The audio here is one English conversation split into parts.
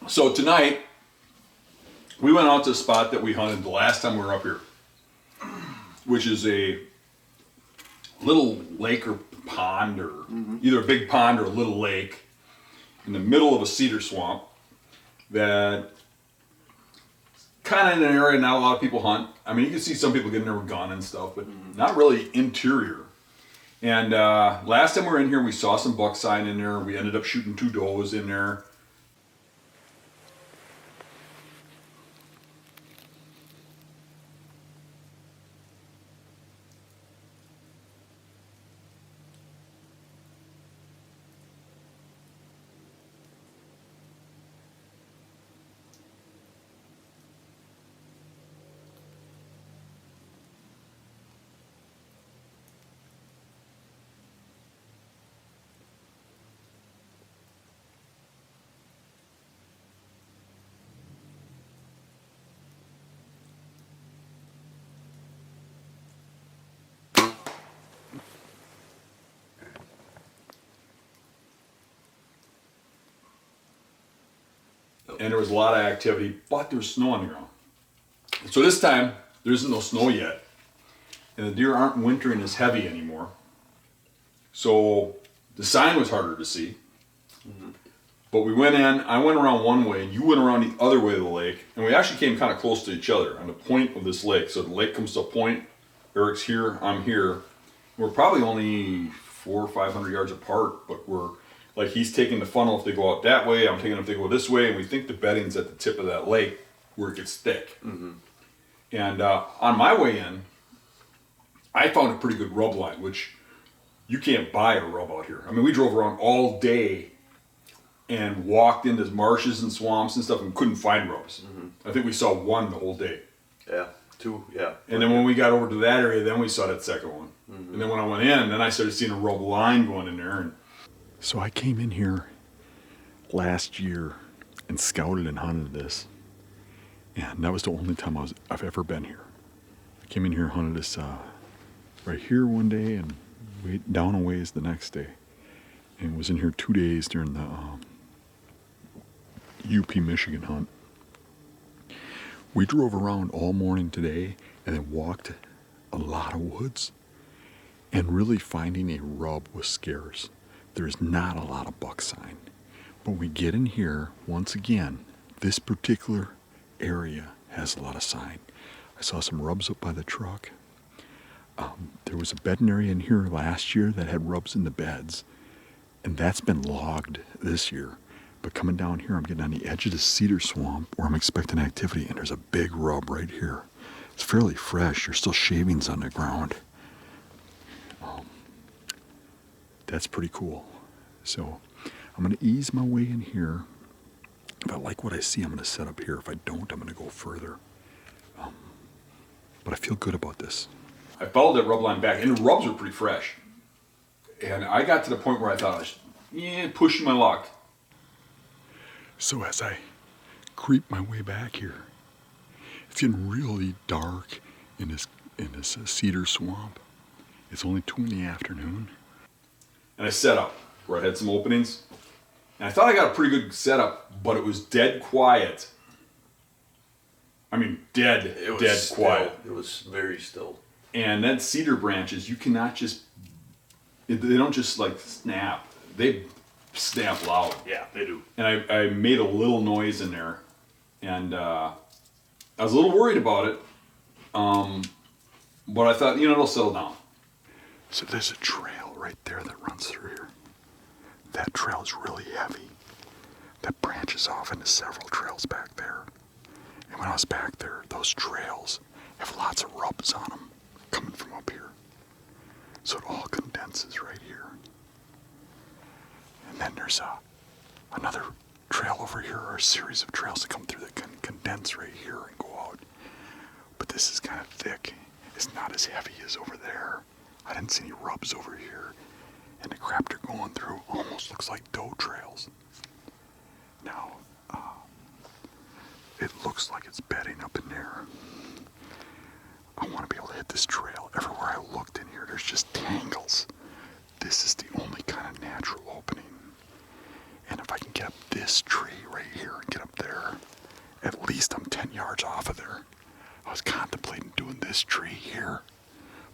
So tonight, we went out to a spot that we hunted the last time we were up here, which is a little lake or pond, or either a big pond or a little lake in the middle of a cedar swamp that kind of in an area not a lot of people hunt. I mean, you can see some people getting there with a gun and stuff, but not really interior. And last time we were in here, we saw some buck sign in there. We ended up shooting 2 does in there. And there was a lot of activity, but there was snow on the ground. So this time, there isn't no snow yet, and the deer aren't wintering as heavy anymore. So the sign was harder to see. But we went in, I went around one way, you went around the other way of the lake, and we actually came kind of close to each other on the point of this lake. So the lake comes to a point, Eric's here, I'm here. We're probably only 400 or 500 yards apart, but we're like, he's taking the funnel if they go out that way, I'm taking them if they go this way, and we think the bedding's at the tip of that lake where it gets thick. And on my way in, I found a pretty good rub line, which you can't buy a rub out here. I mean, we drove around all day and walked into marshes and swamps and stuff and couldn't find rubs. I think we saw 1 the whole day. Yeah, 2, yeah. And then when we got over to that area, then we saw that second one. And then when I went in, then I started seeing a rub line going in there. And so I came in here last year and scouted and hunted this. And that was the only time I've ever been here. I came in here and hunted this right here one day and down a ways the next day. And was in here 2 days during the UP Michigan hunt. We drove around all morning today and then walked a lot of woods. And really finding a rub was scarce. There's not a lot of buck sign. But we get in here, once again, this particular area has a lot of sign. I saw some rubs up by the truck. There was a bedding area in here last year that had rubs in the beds, and that's been logged this year. But coming down here, I'm getting on the edge of the cedar swamp where I'm expecting activity, and there's a big rub right here. It's fairly fresh. There's still shavings on the ground. That's pretty cool. So I'm going to ease my way in here. If I like what I see, I'm going to set up here. If I don't, I'm going to go further. But I feel good about this. I followed that rub line back, and the rubs were pretty fresh. And I got to the point where I thought I was pushing my luck. So as I creep my way back here, it's getting really dark in this cedar swamp. It's only 2 in the afternoon. And I set up where I had some openings. And I thought I got a pretty good setup, but it was dead quiet. I mean, dead quiet. It was very still. And then cedar branches, you cannot just, they don't just like snap. They snap loud. Yeah, they do. And I made a little noise in there. And I was a little worried about it. But I thought, it'll settle down. So there's a trail right there that runs through here. That trail is really heavy. That branches off into several trails back there. And when I was back there, those trails have lots of rubs on them coming from up here. So it all condenses right here. And then there's another trail over here, or a series of trails that come through that can condense right here and go out. But this is kind of thick. It's not as heavy as over there. I didn't see any rubs over here. And the crap they're going through almost looks like doe trails. Now, it looks like it's bedding up in there. I want to be able to hit this trail. Everywhere I looked in here, there's just tangles. This is the only kind of natural opening. And if if I can get up this tree right here and get up there, at least I'm 10 yards off of there. I was contemplating doing this tree here,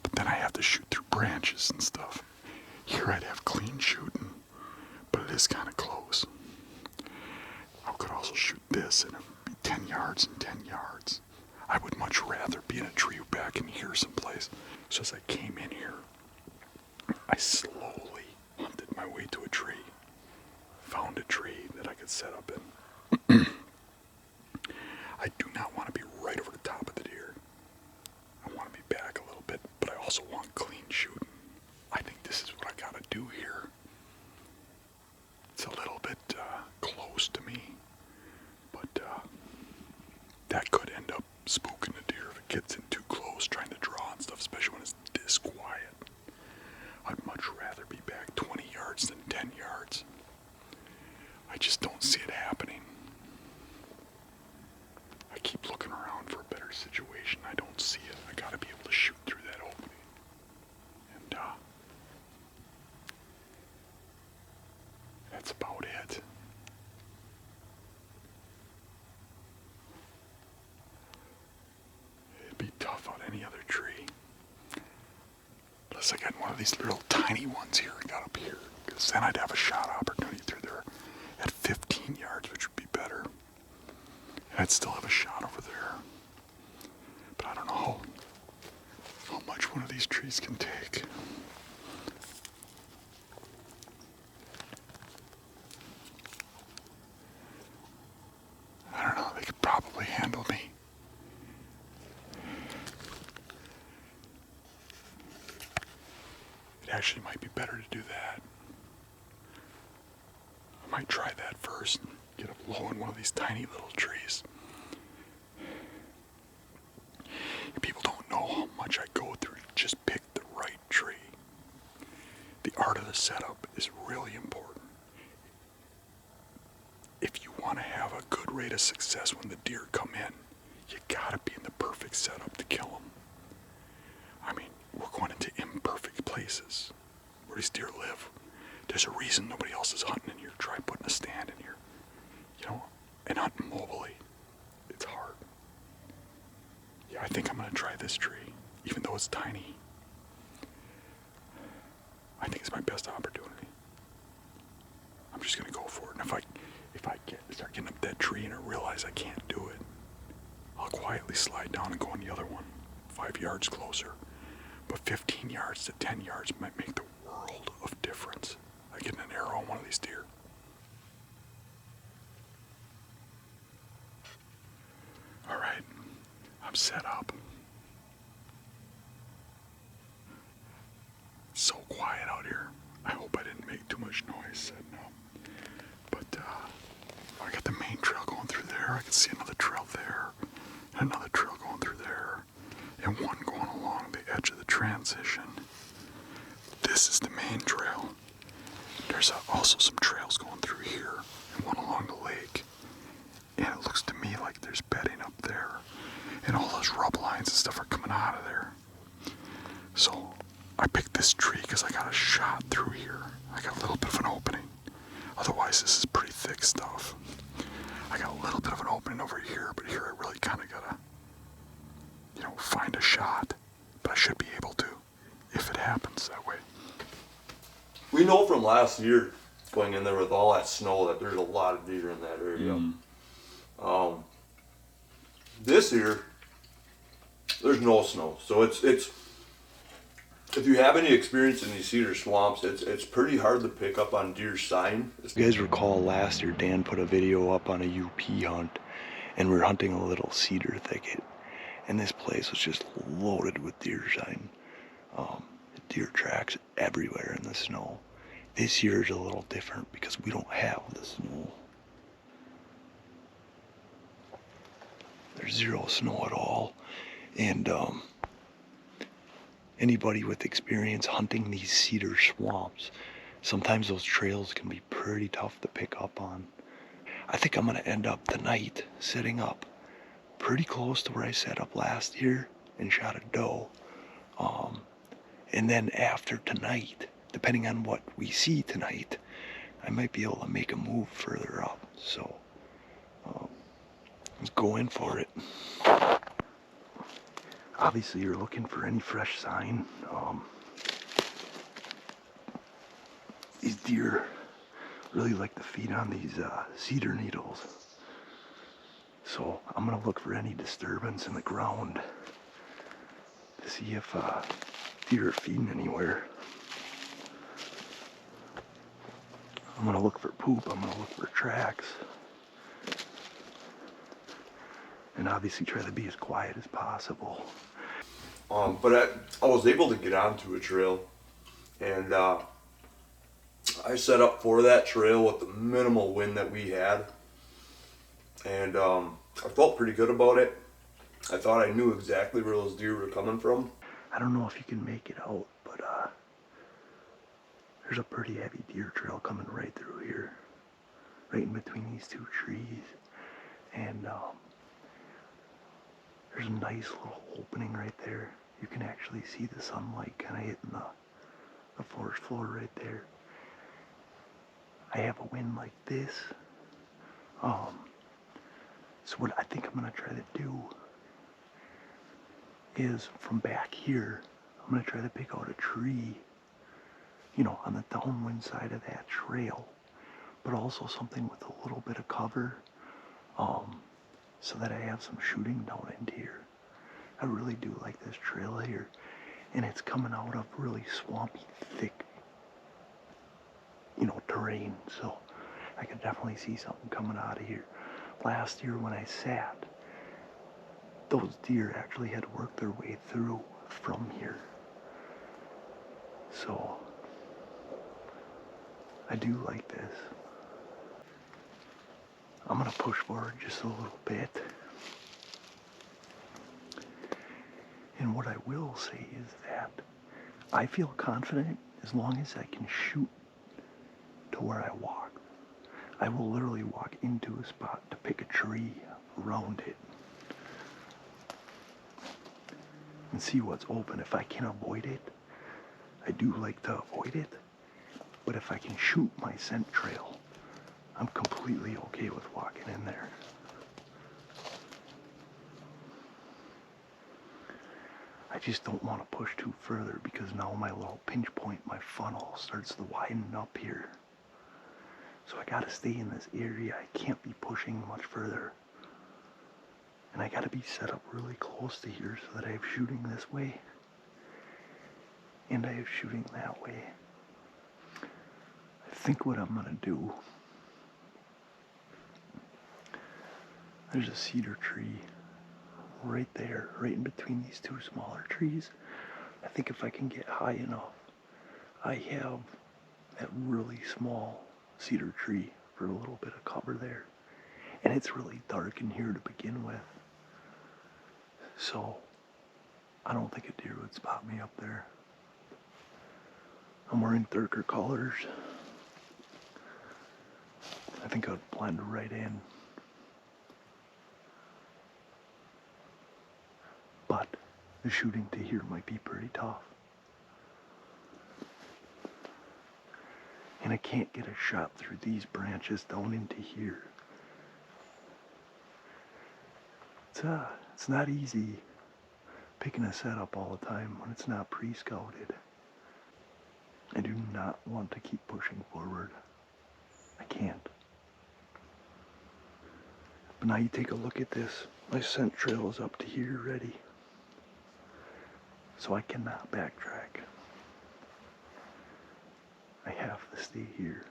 but then I have to shoot through branches and stuff. Here I'd have clean shooting, but it is kind of close. I could also shoot this and it would be 10 yards and 10 yards. I would much rather be in a tree back in here someplace. So as I came in here, I slowly hunted my way to a tree, found a tree that I could set up in. I do not want to be right over the top of the deer. I want to be back a little bit, but I also want clean shooting. I think this is what I gotta do here. It's a little bit close to me, but that could end up spooking the deer if it gets in too close trying to draw and stuff, especially when it's this quiet. I'd much rather be back 20 yards than 10 yards. I just don't see it happening. I keep looking around for a better situation. I don't see it. I gotta be able to shoot through that opening. And that's about it. It'd be tough on any other tree. Plus I got one of these little tiny ones here I got up here. Because then I'd have a shot opportunity through there at 15 yards, which would be better. And I'd still have a shot over there. But I don't know how much one of these trees can take. I don't know, they could probably handle me. It actually might be better to do that. I might try that first and get up low in one of these tiny little trees. People don't know how much I go through to just pick the right tree. The art of the setup is really important. If you want to have a good rate of success when the deer come in, you gotta be in the perfect setup to kill them. I mean, we're going into imperfect places where these deer live. There's a reason nobody else is hunting in here. Try putting a stand in here, and hunting mobily. It's hard. Yeah, I think I'm gonna try this tree, even though it's tiny. I think it's my best opportunity. I'm just gonna go for it. And if I start getting up that tree and I realize I can't do it, I'll quietly slide down and go on the other one, 5 yards closer. But 15 yards to 10 yards might make the world of difference. I get an arrow on one of these deer. All right, I'm set up. It's so quiet out here. I hope I didn't make too much noise setting up. But I got the main trail going through there. I can see another trail there, and another trail going through there, and one going along the edge of the transition. This is the main trail. There's also some trails going through here, and one along the lake. And it looks to me like there's bedding up there, and all those rub lines and stuff are coming out of there. So I picked this tree because I got a shot through here. I got a little bit of an opening. Otherwise, this is pretty thick stuff. I got a little bit of an opening over here, but here I really kind of gotta, find a shot. But I should be able to, if it happens that way. We know from last year, going in there with all that snow, that there's a lot of deer in that area. This year, there's no snow, so it's. If you have any experience in these cedar swamps, it's pretty hard to pick up on deer sign. You guys recall last year Dan put a video up on a UP hunt, and we were hunting a little cedar thicket, and this place was just loaded with deer sign. Deer tracks everywhere in the snow. This year is a little different because we don't have the snow. There's zero snow at all, and anybody with experience hunting these cedar swamps, sometimes those trails can be pretty tough to pick up on. I think I'm gonna end up tonight setting up pretty close to where I set up last year and shot a doe. And then after tonight, depending on what we see tonight, I might be able to make a move further up. So let's go in for it. Obviously, you're looking for any fresh sign. These deer really like to feed on these cedar needles. So I'm gonna look for any disturbance in the ground to see if deer are feeding anywhere. I'm gonna look for poop, I'm gonna look for tracks. And obviously try to be as quiet as possible. But I was able to get onto a trail, and I set up for that trail with the minimal wind that we had, and I felt pretty good about it. I thought I knew exactly where those deer were coming from. I don't know if you can make it out, but there's a pretty heavy deer trail coming right through here, right in between these two trees, and there's a nice little opening right there. You can actually see the sunlight kind of hitting the forest floor right there. I have a wind like this. So what I think I'm gonna try to do is from back here, I'm gonna try to pick out a tree, on the downwind side of that trail, but also something with a little bit of cover, so that I have some shooting down into here. I really do like this trail here, and it's coming out of really swampy, thick, terrain, so I could definitely see something coming out of here. Last year when I sat, those deer actually had worked their way through from here. So I do like this. I'm gonna push forward just a little bit. And what I will say is that I feel confident as long as I can shoot to where I walk. I will literally walk into a spot to pick a tree around it and see what's open. If I can avoid it, I do like to avoid it. But if I can shoot my scent trail, I'm completely okay with walking in there. I just don't want to push too further because now my little pinch point, my funnel starts to widen up here. So I gotta stay in this area. I can't be pushing much further. And I gotta be set up really close to here so that I have shooting this way and I have shooting that way. I think what I'm gonna do, there's a cedar tree right there, right in between these two smaller trees. I think if I can get high enough, I have that really small cedar tree for a little bit of cover there. And it's really dark in here to begin with. So I don't think a deer would spot me up there. I'm wearing darker colors. I think I'd blend right in. But the shooting to here might be pretty tough. And I can't get a shot through these branches down into here. It's not easy picking a setup all the time when it's not pre-scouted. I do not want to keep pushing forward. I can't. But now you take a look at this. My scent trail is up to here already. So I cannot backtrack. I have to stay here.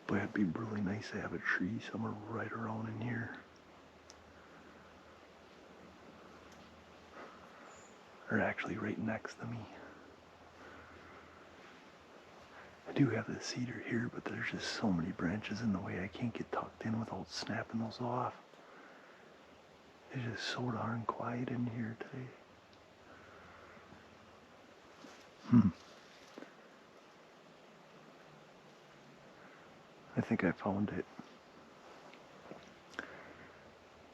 But it'd be really nice to have a tree somewhere right around in here. Or actually right next to me. I do have the cedar here, but there's just so many branches in the way I can't get tucked in without snapping those off. It's just so darn quiet in here today. I think I found it.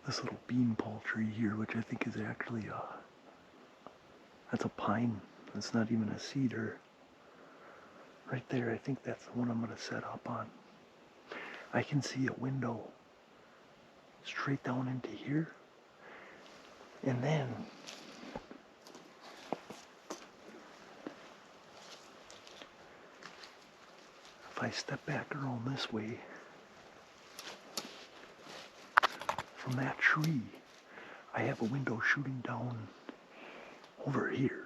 This little beanpole tree here, which I think is actually that's a pine. It's not even a cedar. Right there, I think that's the one I'm going to set up on. I can see a window straight down into here. And then if I step back around this way from that tree, I have a window shooting down over here.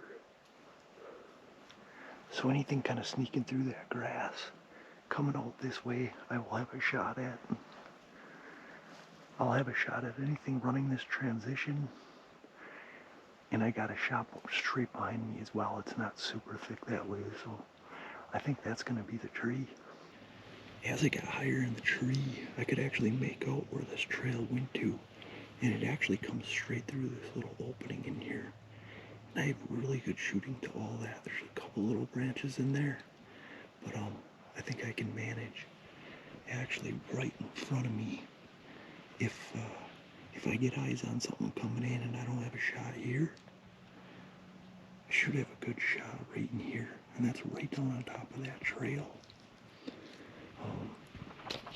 So anything kind of sneaking through that grass, coming out this way, I will have a shot at. I'll have a shot at anything running this transition. And I got a shop straight behind me as well. It's not super thick that way, so I think that's gonna be the tree. As I got higher in the tree, I could actually make out where this trail went to. And it actually comes straight through this little opening in here. And I have really good shooting to all that. There's a couple little branches in there, but I think I can manage. Actually, right in front of me, if I get eyes on something coming in and I don't have a shot here, I should have a good shot right in here, and that's right down on top of that trail.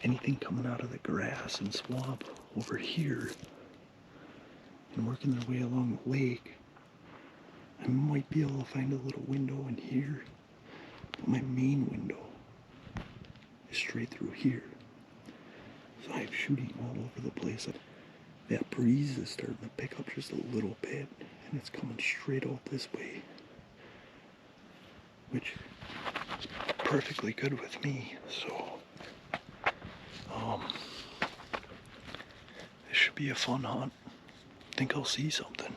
Anything coming out of the grass and swamp over here and working their way along the lake, I might be able to find a little window in here, but my main window is straight through here. So I have shooting all over the place. That breeze is starting to pick up just a little bit, and it's coming straight out this way, which is perfectly good with me. So this should be a fun hunt. I think I'll see something.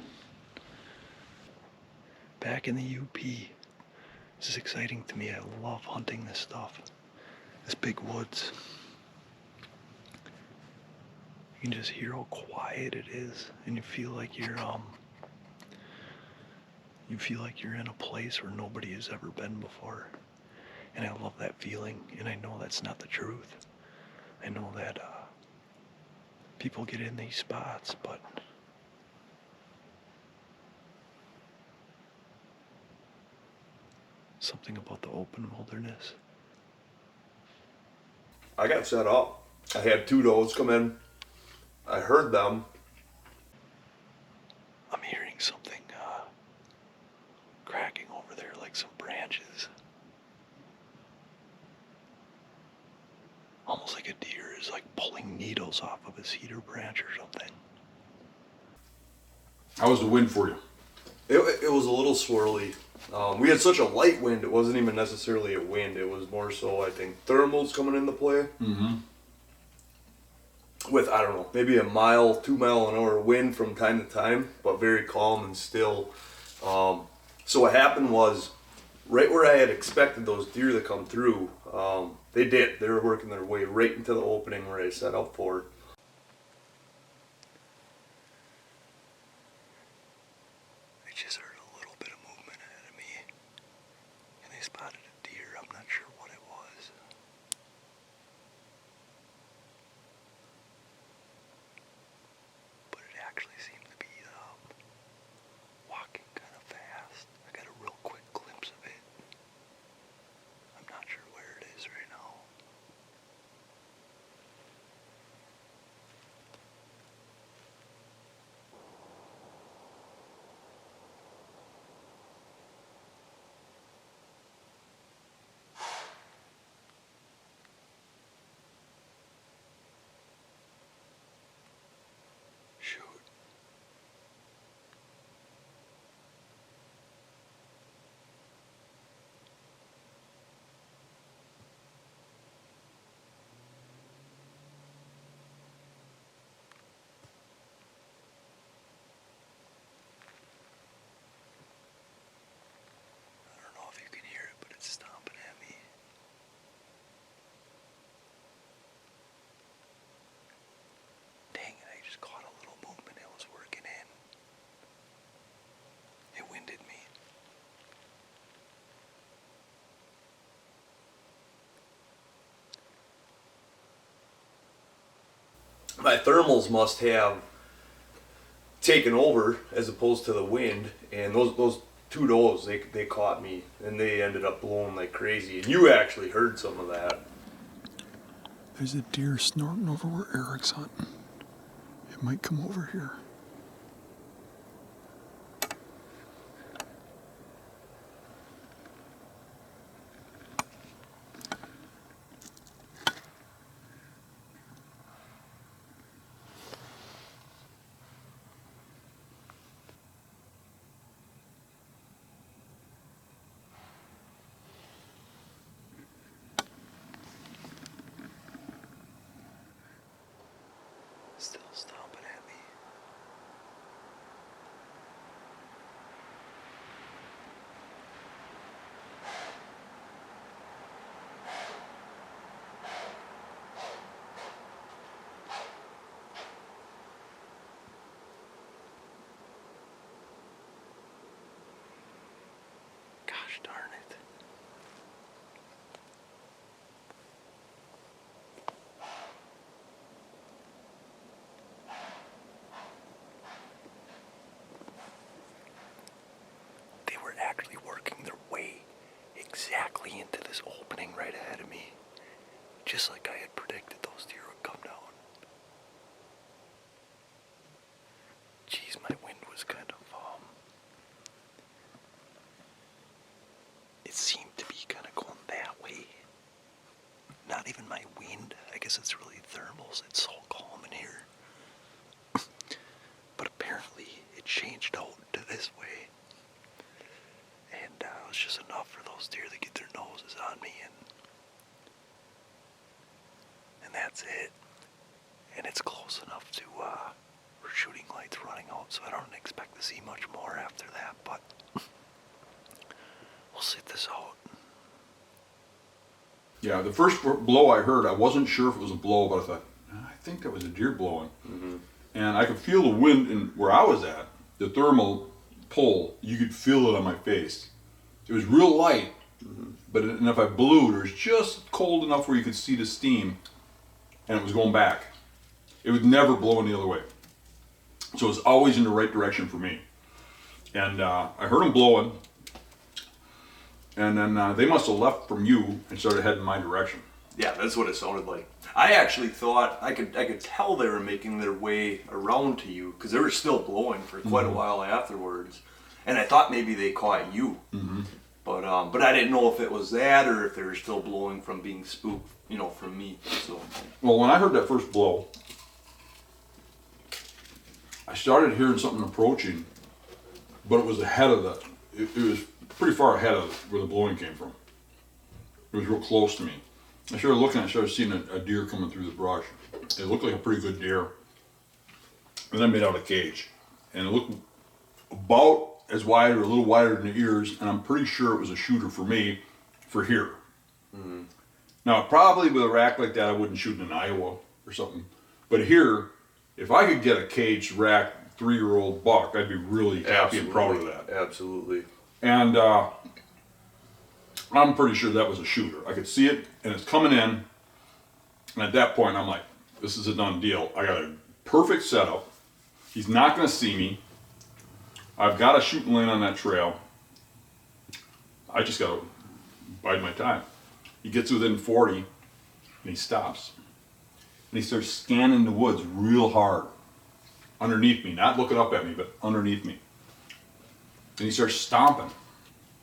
Back in the UP, this is exciting to me. I love hunting this stuff. This big woods. You can just hear how quiet it is, and you feel like you're in a place where nobody has ever been before. And I love that feeling, and I know that's not the truth. I know that people get in these spots, but something about the open wilderness. I got set up. I had two does come in. I heard them. I'm hearing something cracking over there, like some branches. Almost like a deer is like pulling needles off of a cedar branch or something. How was the wind for you? It was a little swirly. We had such a light wind, it wasn't even necessarily a wind. It was more so, I think, thermals coming into play. Mm-hmm. With, I don't know, maybe a 2 mile an hour wind from time to time, but very calm and still. So what happened was, right where I had expected those deer to come through, they did. They were working their way right into the opening where I set up for. I just heard a little bit of movement ahead of me, and they spotted a deer. I'm not sure what it was. But it actually seemed to be walking kind of fast. I got a real quick glimpse of it. I'm not sure where it is right now. Shoot. I don't know if you can hear it, but it's stomping at me. Dang it, I just caught a little movement it was working in. It winded me. My thermals must have taken over as opposed to the wind, and those two does, they caught me, and they ended up blowing like crazy. And you actually heard some of that. There's a deer snorting over where Eric's hunting. It might come over here. Still stomping at me. Gosh darn it. They were actually working their way exactly into this opening right ahead of me. Just like I had predicted, those deer would come down. Jeez, my wind was kind of, it seemed to be kind of going that way. Not even my wind. I guess it's really thermals. It's so calm in here. But apparently it changed out to this way. And it was just enough for those deer to get their noses on me, and that's it. And it's close enough to for shooting lights running out, so I don't expect to see much more after that, but we'll sit this out. Yeah, the first blow I heard, I wasn't sure if it was a blow, but I thought, I think that was a deer blowing. Mm-hmm. And I could feel the wind in where I was at, the thermal pull, you could feel it on my face. It was real light, but and if I blew, it was just cold enough where you could see the steam, and it was going back. It would never blow any other way. So it was always in the right direction for me. And I heard them blowing, and then they must have left from you and started heading my direction. Yeah, that's what it sounded like. I actually thought I could tell they were making their way around to you because they were still blowing for quite a while afterwards, and I thought maybe they caught you. Mm-hmm. But I didn't know if it was that or if they were still blowing from being spooked, from me. So. Well, when I heard that first blow, I started hearing something approaching, but it was ahead of the. It was pretty far ahead of where the blowing came from. It was real close to me. I started looking. I started seeing a deer coming through the brush. It looked like a pretty good deer. And then made out a cage, and it looked about as wide or a little wider than the ears, and I'm pretty sure it was a shooter for me, for here. Mm-hmm. Now, probably with a rack like that, I wouldn't shoot in Iowa or something. But here, if I could get a caged rack 3-year-old buck, I'd be really happy and proud of that. Absolutely. And I'm pretty sure that was a shooter. I could see it, and it's coming in, and at that point, I'm like, this is a done deal. I got a perfect setup. He's not going to see me. I've got a shooting lane on that trail. I just got to bide my time. He gets within 40, and he stops. And he starts scanning the woods real hard. Underneath me, not looking up at me, but underneath me. And he starts stomping.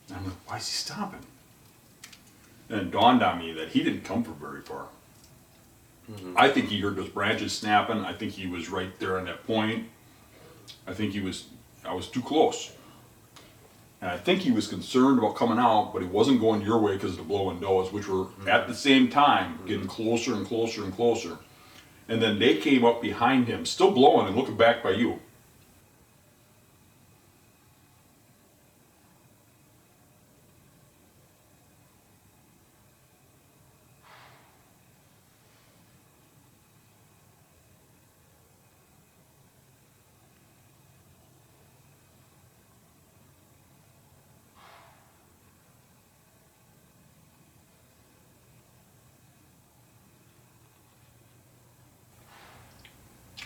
And I'm like, why is he stomping? And it dawned on me that he didn't come from very far. Mm-hmm. I think he heard those branches snapping. I think he was right there on that point. I was too close. And I think he was concerned about coming out, but he wasn't going your way because of the blowing does, which were at the same time getting closer and closer and closer. And then they came up behind him, still blowing and looking back by you.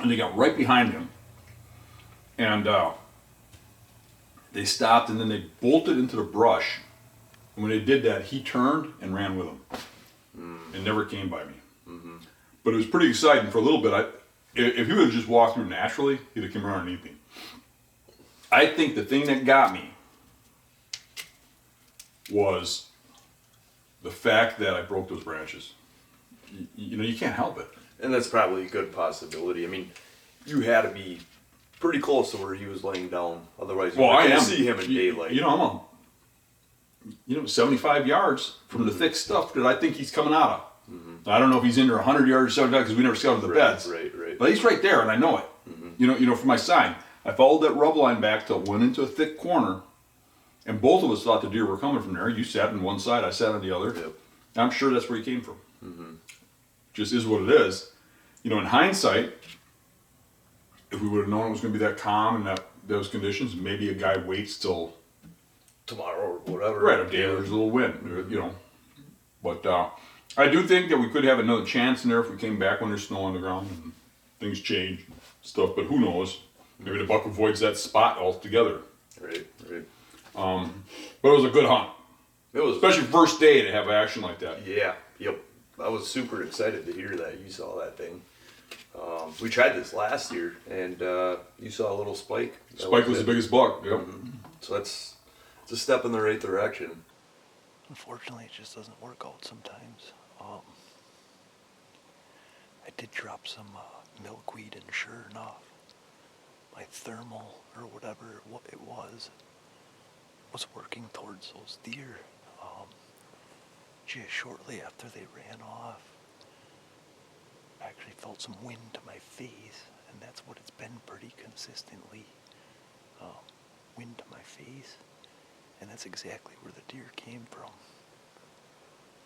And they got right behind him. And They stopped and then they bolted into the brush. And when they did that, he turned and ran with them. And never came by me. But it was pretty exciting for a little bit. If he would have just walked through naturally, he'd have come around underneath me. I think the thing that got me was the fact that I broke those branches. You know, you can't help it. And that's probably a good possibility. I mean, you had to be pretty close to where he was laying down. Otherwise, you couldn't see him in daylight. You know, I'm 75 yards from the thick stuff that I think he's coming out of. I don't know if he's into 100 yards or 75 because we never scouted the beds. Right. But he's right there, and I know it. You know, from my sign. I followed that rub line back till it went into a thick corner, and both of us thought the deer were coming from there. You sat on one side, I sat on the other. Yep. I'm sure that's where he came from. Just is what it is. You know, in hindsight, if we would have known it was going to be that calm and those conditions, maybe a guy waits till tomorrow or whatever. Right, a day or there's a little wind, you know. But I do think that we could have another chance in there if we came back when there's snow on the ground and things change, stuff. But who knows? Maybe the buck avoids that spot altogether. Right. But it was a good hunt. It was, especially first day to have action like that. Yeah. Yep. I was super excited to hear that you saw that thing. We tried this last year, and you saw a little spike. Spike was the biggest buck. Yep. So it's a step in the right direction. Unfortunately, it just doesn't work out sometimes. I did drop some milkweed, and sure enough, my thermal or whatever it was working towards those deer. Just shortly after they ran off, I actually felt some wind to my face, and that's what it's been pretty consistently. Wind to my face, and that's exactly where the deer came from.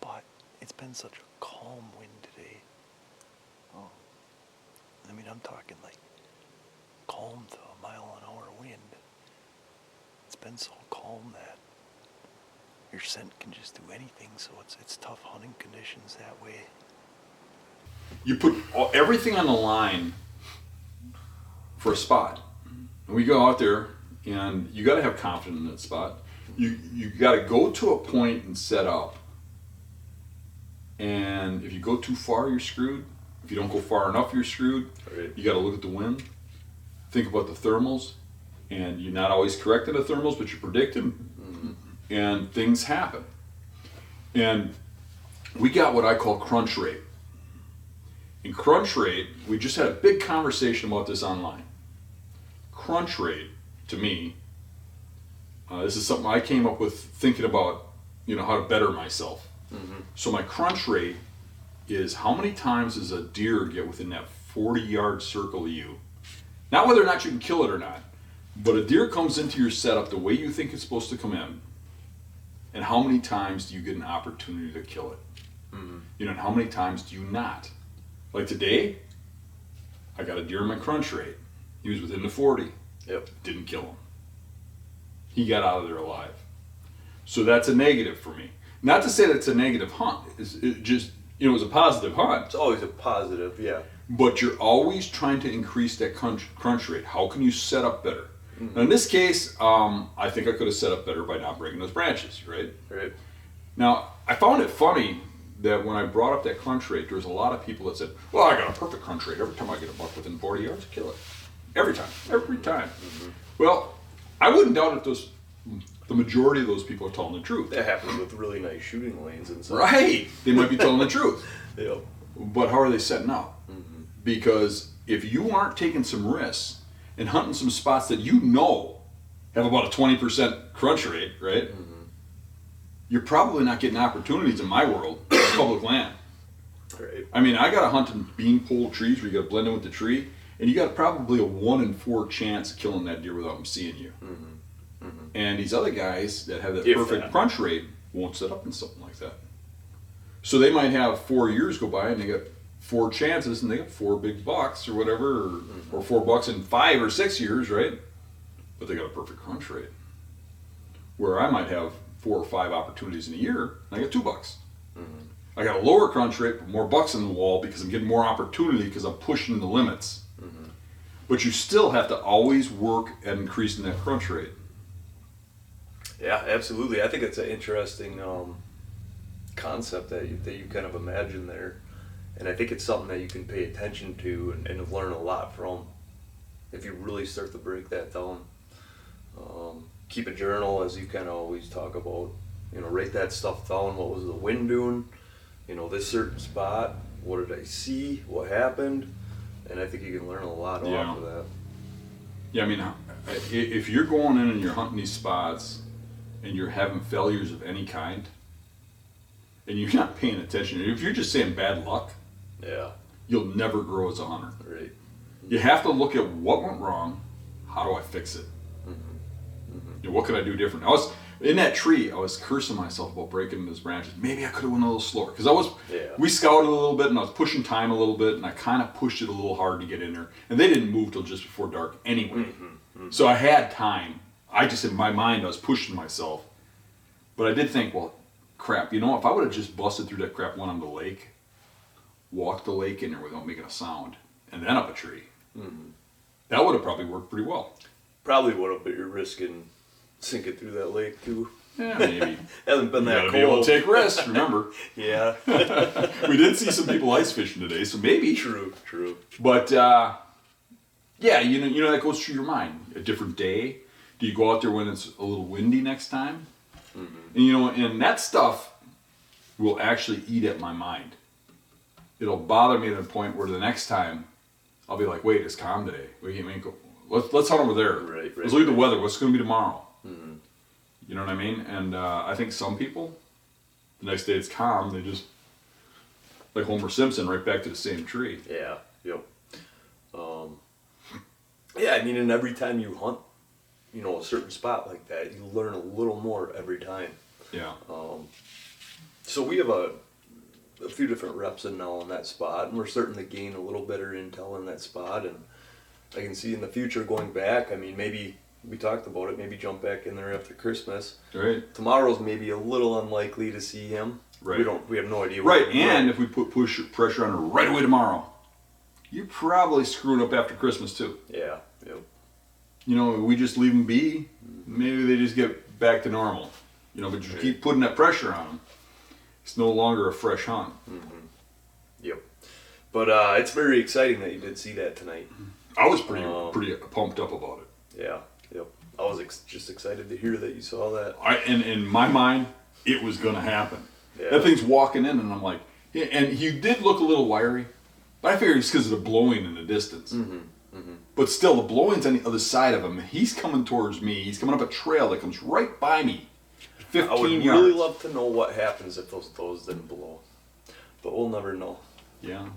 But it's been such a calm wind today. I mean, I'm talking like calm to a mile-an-hour wind. It's been so calm that your scent can just do anything, so it's tough hunting conditions that way. You put everything on the line for a spot. And we go out there, and you got to have confidence in that spot. You got to go to a point and set up. And if you go too far, you're screwed. If you don't go far enough, you're screwed. Right. You got to look at the wind. Think about the thermals. And you're not always correct in the thermals, but you predict them. And things happen. And we got what I call crunch rate. In crunch rate, we just had a big conversation about this online. Crunch rate, to me, this is something I came up with thinking about, you know, how to better myself. So my crunch rate is how many times does a deer get within that 40-yard circle of you? Not whether or not you can kill it or not, but a deer comes into your setup the way you think it's supposed to come in, and how many times do you get an opportunity to kill it? You know, and how many times do you not? Like today, I got a deer in my crunch rate. He was within the 40. Yep. Didn't kill him. He got out of there alive. So that's a negative for me. Not to say that it's a negative hunt. It just, you know, it was a positive hunt. It's always a positive, yeah. But you're always trying to increase that crunch rate. How can you set up better? Now in this case, I think I could have set up better by not breaking those branches, right? Right. Now, I found it funny that when I brought up that crunch rate, there was a lot of people that said, well, I got a perfect crunch rate. Every time I get a buck within 40 yards, I kill it. Every time. Well, I wouldn't doubt if the majority of those people are telling the truth. That happens with really nice shooting lanes and stuff. Right. They might be telling the truth. Yep. But how are they setting up? Because if you aren't taking some risks and hunting some spots that you know have about a 20% crunch rate, right? You're probably not getting opportunities in my world, in public land. Right. I mean, I got to hunt in beanpole trees where you got to blend in with the tree, and you got probably a 1 in 4 chance of killing that deer without them seeing you. And these other guys that have that perfect crunch rate won't set up in something like that. So they might have 4 years go by and they get 4 chances and they get 4 big bucks or whatever, or 4 bucks in 5 or 6 years, right? But they got a perfect crunch rate. Where I might have 4 or 5 opportunities in a year and I get 2 bucks. I got a lower crunch rate, but more bucks in the wall because I'm getting more opportunity because I'm pushing the limits. But you still have to always work at increasing that crunch rate. Yeah, absolutely. I think it's an interesting concept that you kind of imagine there, and I think it's something that you can pay attention to and learn a lot from if you really start to break that down. Keep a journal, as you kind of always talk about. You know, write that stuff down. What was the wind doing? You know, this certain spot. What did I see? What happened? And I think you can learn a lot off of that. Yeah, I mean, if you're going in and you're hunting these spots and you're having failures of any kind and you're not paying attention, if you're just saying bad luck, Yeah. you'll never grow as a hunter. Right. You have to look at what went wrong, how do I fix it? You know, what could I do different? I was in that tree, I was cursing myself about breaking those branches. Maybe I could have went a little slower, because we scouted a little bit and I was pushing time a little bit and I kind of pushed it a little hard to get in there, and they didn't move till just before dark anyway. So I had time. I just, in my mind, I was pushing myself, but I did think, well, crap, you know, if I would have just busted through that crap, went on the lake, walked the lake in there without making a sound, and then up a tree, that would have probably worked pretty well. Probably would have, but you're risking sinking through that lake too. Yeah, maybe. Hasn't been that Gotta cold. be able to take risks, remember. Yeah. We did see some people ice fishing today, so maybe. True. But yeah, you know that goes through your mind. A different day. Do you go out there when it's a little windy next time? And you know, and that stuff will actually eat at my mind. It'll bother me to the point where the next time I'll be like, wait, it's calm today. Let's hunt over there. Right, Let's look at the weather. What's going to be tomorrow? You know what I mean? And I think some people, the next day it's calm, they just, like Homer Simpson, right back to the same tree. Yeah. Yep. Yeah, I mean, and every time you hunt, you know, a certain spot like that, you learn a little more every time. Yeah. So we have a few different reps in now on that spot, and we're starting to gain a little better intel in that spot, and I can see in the future going back, I mean, maybe we talked about it, maybe jump back in there after Christmas. Right. Tomorrow's maybe a little unlikely to see him. Right. We have no idea. Right, and if we put pressure on her right away tomorrow, you're probably screwing up after Christmas too. Yeah. Yep. You know, we just leave them be, maybe they just get back to normal. You know, but you keep putting that pressure on them, it's no longer a fresh hunt. Yep. But it's very exciting that you did see that tonight. I was pretty pumped up about it. Yeah. Yep. I was just excited to hear that you saw that. And in my mind, it was going to happen. Yeah. That thing's walking in, and I'm like, yeah, and he did look a little wiry, but I figured it's because of the blowing in the distance. But still, the blowing's on the other side of him. He's coming towards me. He's coming up a trail that comes right by me. 15 I would yards. really love to know what happens if those didn't blow, but we'll never know. Yeah.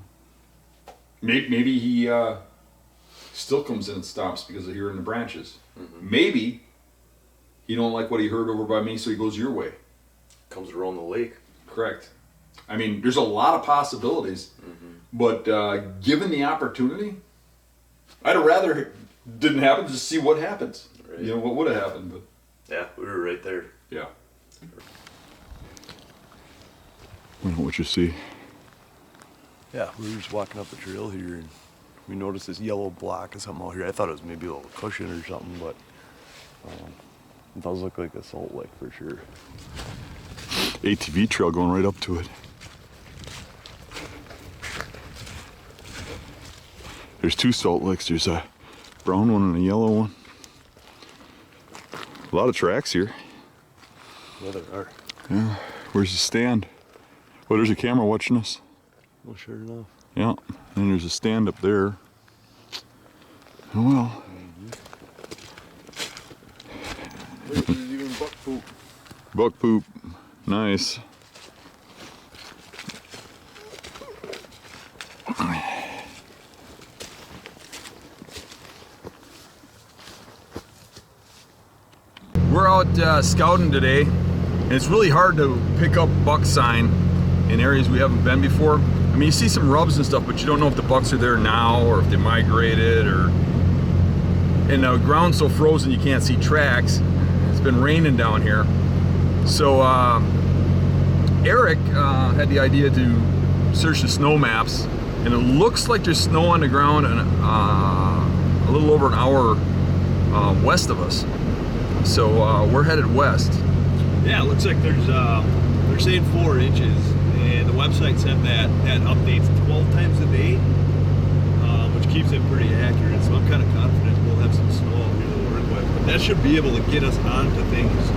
Maybe he still comes in and stops because of hearing the branches. Maybe he don't like what he heard over by me, so he goes your way. Comes around the lake. Correct. I mean, there's a lot of possibilities, but given the opportunity, I'd have rather it didn't happen, just see what happens. Right. You know, what would have happened, but Yeah, we were right there. yeah. I don't know what you see. Yeah, we were just walking up the trail here and we noticed this yellow block or something out here. I thought it was maybe a little cushion or something, but it does look like a salt lick for sure. ATV trail going right up to it. There's two salt licks. There's a brown one and a yellow one. A lot of tracks here. Yeah, there are. Yeah. Where's the stand? Oh, there's a camera watching us. Well, sure enough. Yeah. And there's a stand up there. Oh well. There's even buck poop. Buck poop. Nice. We're out scouting today, and it's really hard to pick up buck sign in areas we haven't been before. I mean, you see some rubs and stuff, but you don't know if the bucks are there now or if they migrated, or. And the ground's so frozen you can't see tracks. It's been raining down here, so Eric had the idea to search the snow maps, and it looks like there's snow on the ground and a little over an hour west of us. So we're headed west. Yeah, it looks like they're saying 4 inches, and the website said that updates 12 times a day, which keeps it pretty accurate. So I'm kind of confident we'll have some snow out here to work with. But that should be able to get us onto things,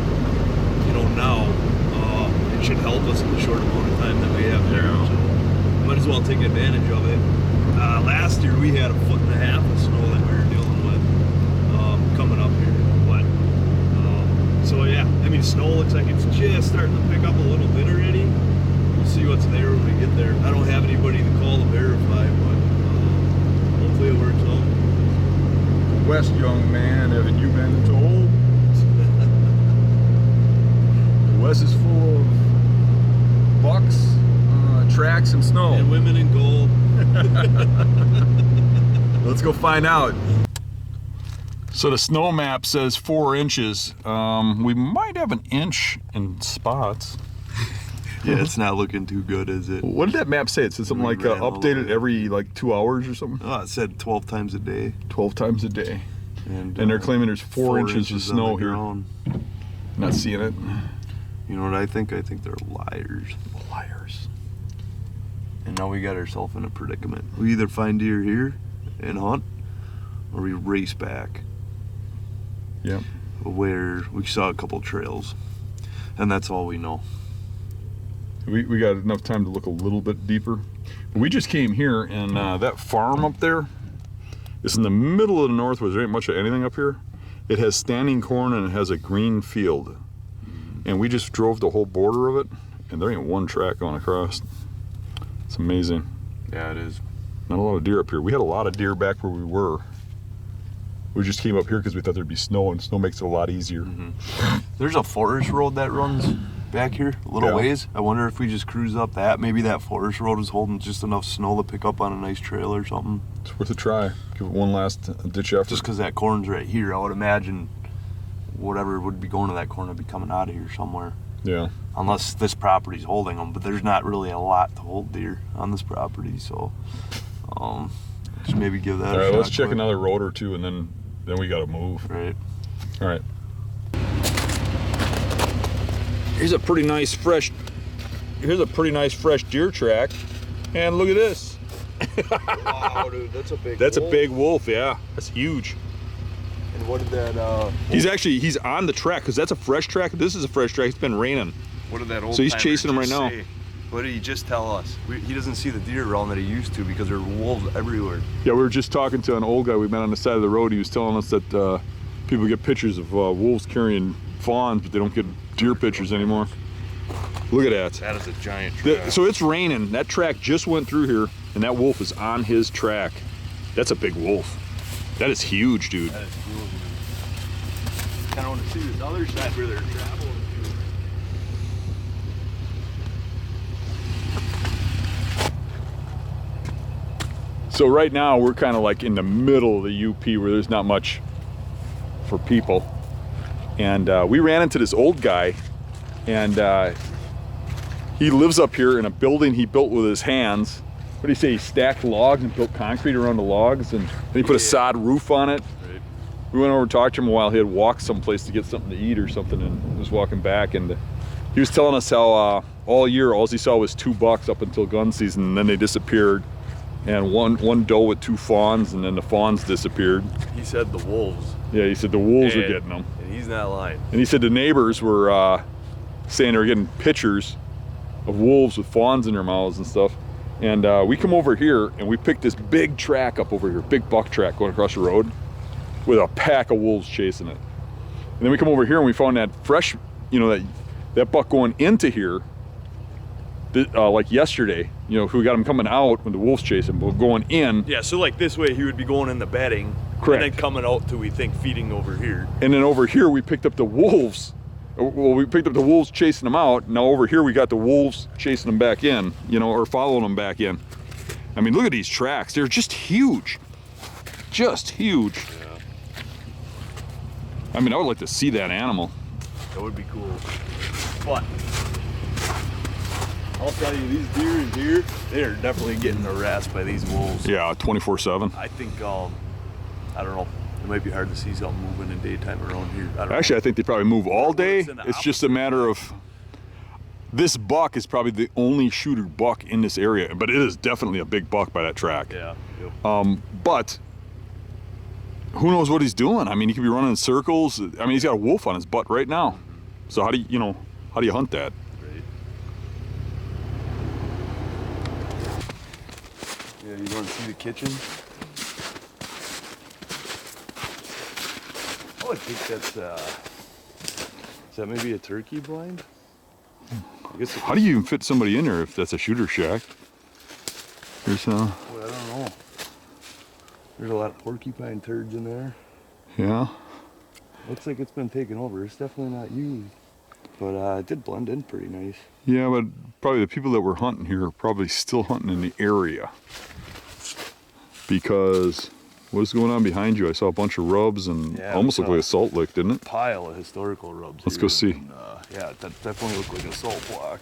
now. It should help us in the short amount of time that we have here. Yeah. So might as well take advantage of it. Last year we had 1.5 feet of snow that we were dealing with coming up here. But so yeah, I mean, snow looks like it's just starting to pick up a little bit already. We'll see what's there when we get there. I don't have anybody to call to verify, but hopefully it works out. West, young man, haven't you been told? The West is full of bucks, tracks, and snow. And women in gold. Let's go find out. So the snow map says 4 inches. We might have an inch in spots. Yeah, it's not looking too good, is it? What did that map say? It said something like updated every 2 hours or something? Oh, it said 12 times a day. 12 times a day. And they're claiming there's 4 inches of snow here. Ground. Not seeing it. You know what I think? I think they're liars. Liars. And now we got ourselves in a predicament. We either find deer here and hunt, or we race back. Yep. Where we saw a couple trails, and that's all we know. We got enough time to look a little bit deeper. We just came here, and that farm up there is in the middle of the north where there ain't much of anything up here. It has standing corn and it has a green field. And we just drove the whole border of it, and there ain't one track going across. It's amazing. Yeah, it is. Not a lot of deer up here. We had a lot of deer back where we were. We just came up here because we thought there'd be snow, and snow makes it a lot easier. Mm-hmm. There's a forest road that runs back here a little ways. I wonder if we just cruise up that. Maybe that forest road is holding just enough snow to pick up on a nice trail or something. It's worth a try. Give it one last ditch effort. Just because that corn's right here, I would imagine whatever would be going to that corn would be coming out of here somewhere. Yeah. Unless this property's holding them, but there's not really a lot to hold deer on this property, so just maybe give that a shot. All right, let's check another road or two, and then we gotta move. Right. All right. Here's a pretty nice fresh deer track, and look at this. Wow, dude, that's a big That's wolf. a big wolf, yeah. That's huge. And what did that He's on the track, because that's a fresh track. This is a fresh track. It's been raining. what did that old So he's timer chasing him just right now. say? What did he just tell us? He doesn't see the deer around that he used to because there are wolves everywhere. Yeah, we were just talking to an old guy we met on the side of the road. He was telling us that people get pictures of wolves carrying fawns, but they don't get deer pictures anymore. Look at that. That is a giant track. So it's raining. That track just went through here, and that wolf is on his track. That's a big wolf. That is huge, dude. That is cool, dude. Kind of want to see this other side where they're traveling to. So right now we're kind of like in the middle of the UP where there's not much for people. And we ran into this old guy, and he lives up here in a building he built with his hands. What do you say? He stacked logs and built concrete around the logs, and then he put a sod roof on it. Right. We went over and talked to him a while. He had walked someplace to get something to eat or something, and was walking back, and he was telling us how all year all he saw was 2 bucks up until gun season, and then they disappeared. And one doe with 2 fawns, and then the fawns disappeared. He said the wolves. Yeah, he said the wolves are getting them. And he's not lying. And he said the neighbors were saying they were getting pictures of wolves with fawns in their mouths and stuff. And we come over here, and we picked this big track up over here, big buck track going across the road with a pack of wolves chasing it. And then we come over here, and we found that fresh, that buck going into here, like yesterday, we got him coming out when the wolves chase him, but going in. Yeah, so like this way he would be going in the bedding. Correct. And then coming out to, we think, feeding over here. And then over here we picked up the wolves. Well, we picked up the wolves chasing them out. Now over here we got the wolves chasing them back in, or following them back in. I mean, look at these tracks. They're just huge. Just huge. Yeah. I mean, I would like to see that animal. That would be cool. But I'll tell you, these deer in here, they are definitely getting harassed by these wolves. Yeah, 24/7. I think, I don't know, might be hard to see something moving in daytime around here. I don't Actually, know. I think they probably move all day. It's in the It's just a matter of, this buck is probably the only shooter buck in this area, but it is definitely a big buck by that track. Yeah. Yep. But who knows what he's doing? I mean, he could be running in circles. I mean, he's got a wolf on his butt right now. So how do you hunt that? Right. Yeah, you want to see the kitchen? Oh, I think that's is that maybe a turkey blind? I guess How do you even fit somebody in there if that's a shooter shack? Here's well, I don't know. There's a lot of porcupine turds in there. yeah. Looks like it's been taken over. It's definitely not used. But it did blend in pretty nice. Yeah, but probably the people that were hunting here are probably still hunting in the area. Because what's going on behind you? I saw a bunch of rubs and Yeah, almost we looked like a salt lick, didn't it? Pile of historical rubs. Let's here. go see. And, yeah, that definitely looked like a salt block.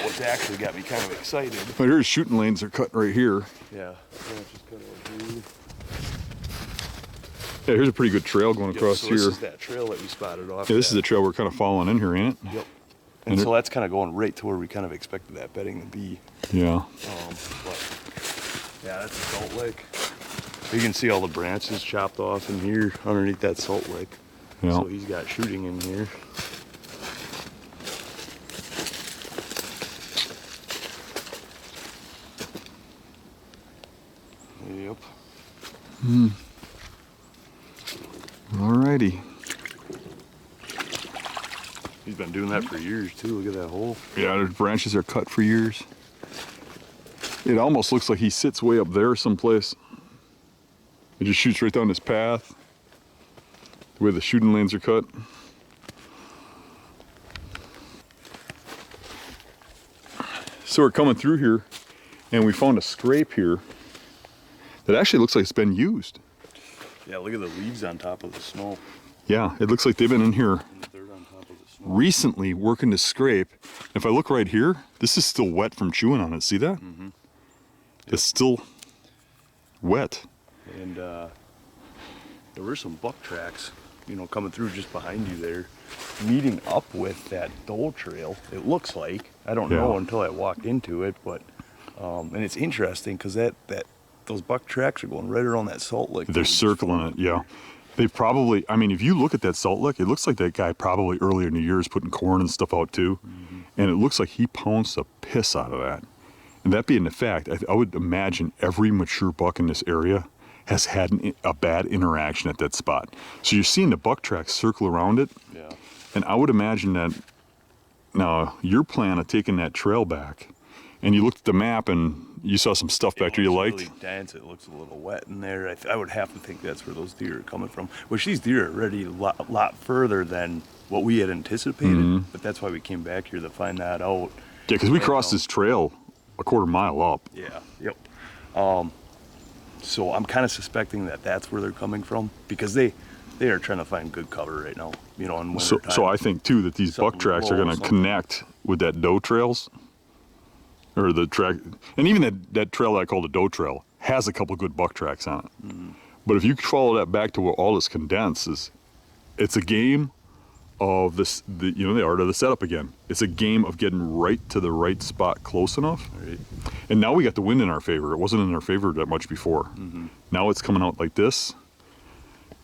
What's actually got me kind of excited. But here's shooting lanes are cut right here. Yeah. Just kind of Yeah, here's a pretty good trail going across so here. This is that trail that we spotted off. Yeah, this is the trail we're kind of following in here, ain't it? Yep. And And so that's kind of going right to where we kind of expected that bedding to be. Yeah. But yeah, that's a salt lick. You can see all the branches chopped off in here underneath that salt lick. Yeah. So he's got shooting in here. Yep. Alrighty. He's been doing that for years too. Look at that hole. Yeah, the branches are cut for years. It almost looks like he sits way up there someplace. It just shoots right down this path. The way the shooting lanes are cut. So we're coming through here and we found a scrape here that actually looks like it's been used. Yeah, look at the leaves on top of the snow. Yeah, it looks like they've been in here And the dirt on top of the snow. recently working to scrape. If I look right here, this is still wet from chewing on it. See that? Mm-hmm. It's still wet. And there were some buck tracks, coming through just behind you there, meeting up with that doe trail. It looks like. I don't know Yeah. until I walked into it, but and it's interesting because those buck tracks are going right around that salt lick. They're circling it, yeah. They probably, I mean, if you look at that salt lick, it looks like that guy probably earlier in the year is putting corn and stuff out too. Mm-hmm. And it looks like he pounced the piss out of that. And that being the fact, I would imagine every mature buck in this area has had a bad interaction at that spot. So you're seeing the buck tracks circle around it. Yeah. And I would imagine that now your plan of taking that trail back, and you looked at the map and you saw some stuff back there you liked. Really dense. It looks a little wet in there. I would have to think that's where those deer are coming from. Which these deer are already a lot further than what we had anticipated. Mm-hmm. But that's why we came back here to find that out. Yeah, because we Right crossed now. this trail a quarter mile up. Yeah. Yep. So I'm kind of suspecting that that's where they're coming from because they are trying to find good cover right now. In winter So, time. so I think too that these buck Something tracks are low, going to something. connect with that doe trails, or the track, and even that trail that I call the doe trail has a couple good buck tracks on it. Mm-hmm. But if you follow that back to where all this condenses, it's a game of the art of the setup again. It's a game of getting right to the right spot close enough. Right. And now we got the wind in our favor. It wasn't in our favor that much before. Mm-hmm. Now it's coming out like this.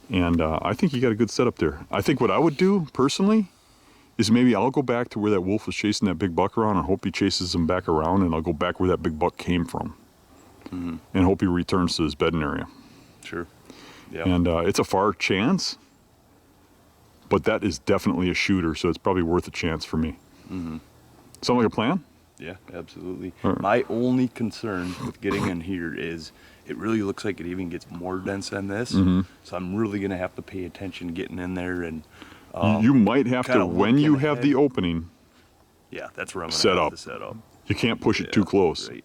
And I think you got a good setup there. I think what I would do personally is maybe I'll go back to where that wolf was chasing that big buck around and hope he chases him back around, and I'll go back where that big buck came from. Mm-hmm. And hope he returns to his bedding area. Sure. Yeah. And it's a far chance, but that is definitely a shooter, so it's probably worth a chance for me. Mm-hmm. Sound like a plan? Yeah, absolutely. All right. My only concern with getting in here is it really looks like it even gets more dense than this. Mm-hmm. So I'm really going to have to pay attention getting in there. And You might have to, kinda when you looking have ahead. the opening, yeah, that's where I'm going Set to have up. to set up. you can't push it too Yeah, close, Right.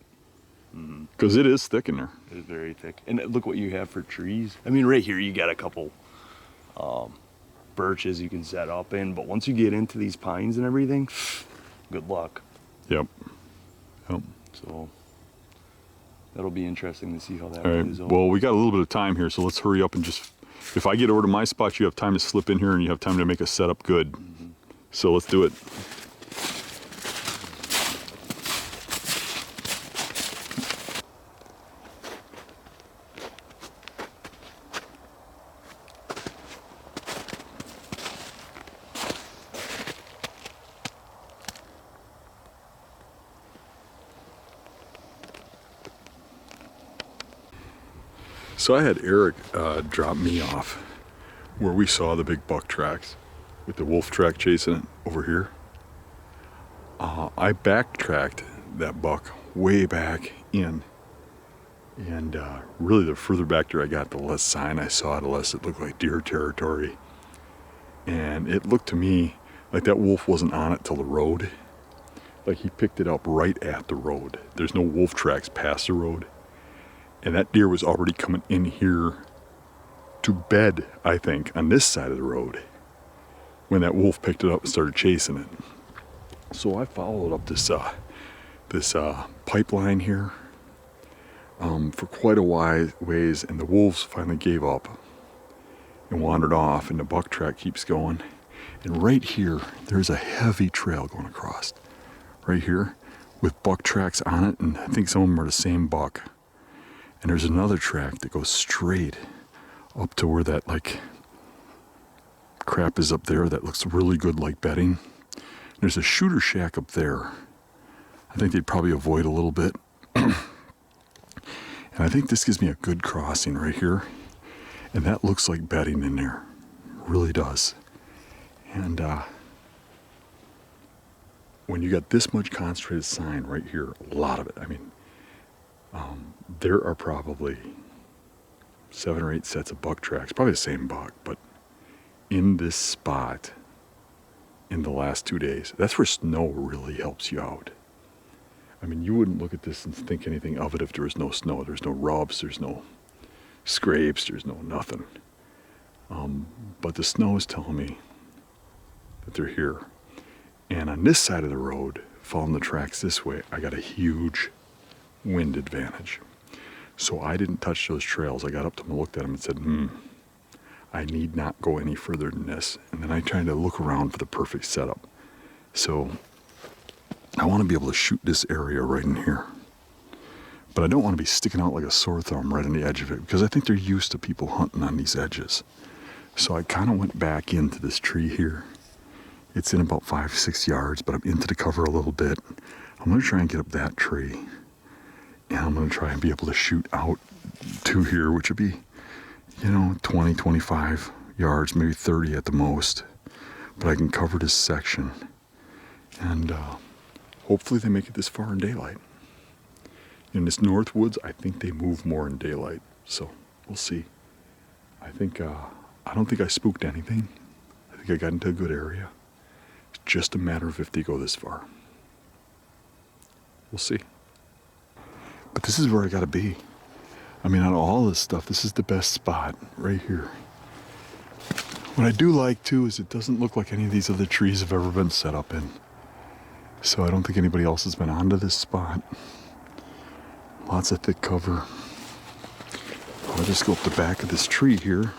because it is thick in there. It is very thick. And look what you have for trees. I mean, right here you got a couple birches you can set up in. But once you get into these pines and everything, good luck. Yep. Yep. So That'll be interesting to see how that All right. plays out. Well, we got a little bit of time here, so let's hurry up and just. If I get over to my spot, you have time to slip in here, and you have time to make a setup good. So let's do it. So I had Eric drop me off where we saw the big buck tracks with the wolf track chasing it over here. I backtracked that buck way back in, and really the further back there I got, the less sign I saw, the less it looked like deer territory. And it looked to me like that wolf wasn't on it till the road. Like he picked it up right at the road. There's no wolf tracks past the road. And that deer was already coming in here to bed, I think, on this side of the road when that wolf picked it up and started chasing it. So I followed up this pipeline here for quite a ways, and the wolves finally gave up and wandered off, and the buck track keeps going. And right here, there's a heavy trail going across right here with buck tracks on it, and I think some of them are the same buck. And there's another track that goes straight up to where that like crap is up there that looks really good like bedding. There's a shooter shack up there. I think they'd probably avoid a little bit. And I think this gives me a good crossing right here. And that looks like bedding in there. It really does. And when you got this much concentrated sign right here, a lot of it, I mean, there are probably 7 or 8 sets of buck tracks, probably the same buck, but in this spot in the last 2 days. That's where snow really helps you out. I mean, you wouldn't look at this and think anything of it if there was no snow. There's no rubs, there's no scrapes, there's no nothing. But the snow is telling me that they're here. And on this side of the road, following the tracks this way, I got a huge wind advantage. So I didn't touch those trails. I got up to them and looked at them and said, I need not go any further than this. And then I tried to look around for the perfect setup. So I want to be able to shoot this area right in here. But I don't want to be sticking out like a sore thumb right on the edge of it, because I think they're used to people hunting on these edges. So I kind of went back into this tree here. It's in about 5-6 yards, but I'm into the cover a little bit. I'm going to try and get up that tree. And I'm going to try and be able to shoot out to here, which would be, 20, 25 yards, maybe 30 at the most. But I can cover this section. And hopefully they make it this far in daylight. In this north woods, I think they move more in daylight. So we'll see. I don't think I spooked anything. I think I got into a good area. It's just a matter of if they go this far. We'll see. But this is where I gotta be. I mean, out of all this stuff, this is the best spot right here. What I do like too is it doesn't look like any of these other trees have ever been set up in. So I don't think anybody else has been onto this spot. Lots of thick cover. I'll just go up the back of this tree here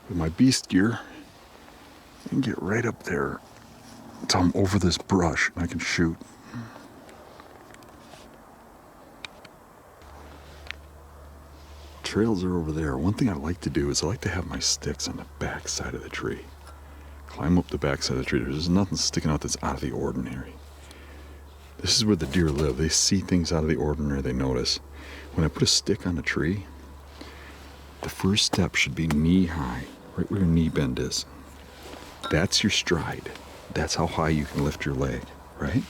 with my beast gear and get right up there until I'm over this brush and I can shoot. Trails are over there. One thing I like to do is I like to have my sticks on the back side of the tree. Climb up the back side of the tree. There's nothing sticking out that's out of the ordinary. This is where the deer live. They see things out of the ordinary, they notice. When I put a stick on a tree, the first step should be knee high, right where your knee bend is. That's your stride. That's how high you can lift your leg, right?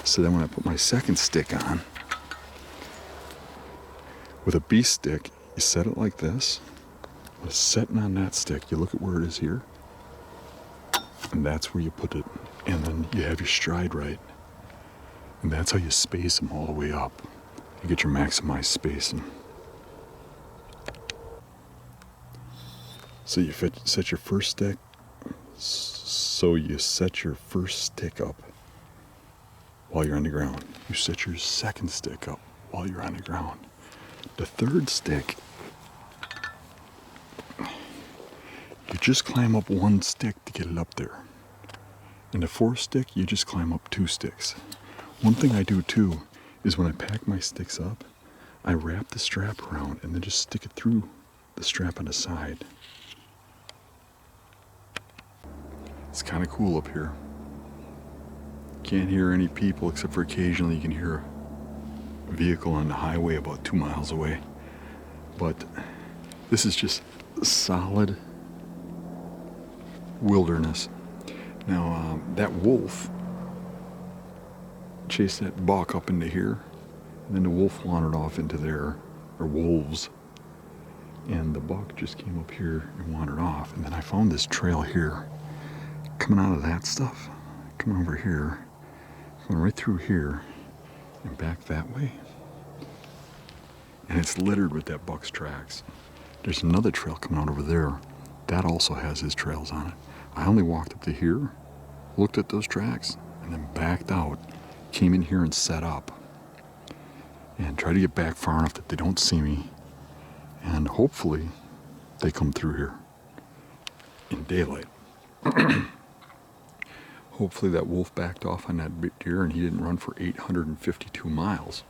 So then when I put my second stick on, with a beast stick, you set it like this. When it's setting on that stick, you look at where it is here, and that's where you put it. And then you have your stride right. And that's how you space them all the way up. You get your maximized spacing. So you set your first stick. So you set your first stick up while you're on the ground. You set your second stick up while you're on the ground. The third stick, you just climb up one stick to get it up there. And the fourth stick, you just climb up 2 sticks. One thing I do too is when I pack my sticks up, I wrap the strap around and then just stick it through the strap on the side. It's kind of cool up here. Can't hear any people except for occasionally you can hear a vehicle on the highway about 2 miles away. But this is just solid wilderness. Now that wolf chased that buck up into here, and then the wolf wandered off into there, or wolves, and the buck just came up here and wandered off. And then I found this trail here coming out of that stuff, coming over here, going right through here and back that way, and it's littered with that buck's tracks. There's another trail coming out over there that also has his trails on it. I only walked up to here, looked at those tracks, and then backed out, came in here and set up, and tried to get back far enough that they don't see me, and hopefully they come through here in daylight. Hopefully that wolf backed off on that big deer and he didn't run for 852 miles.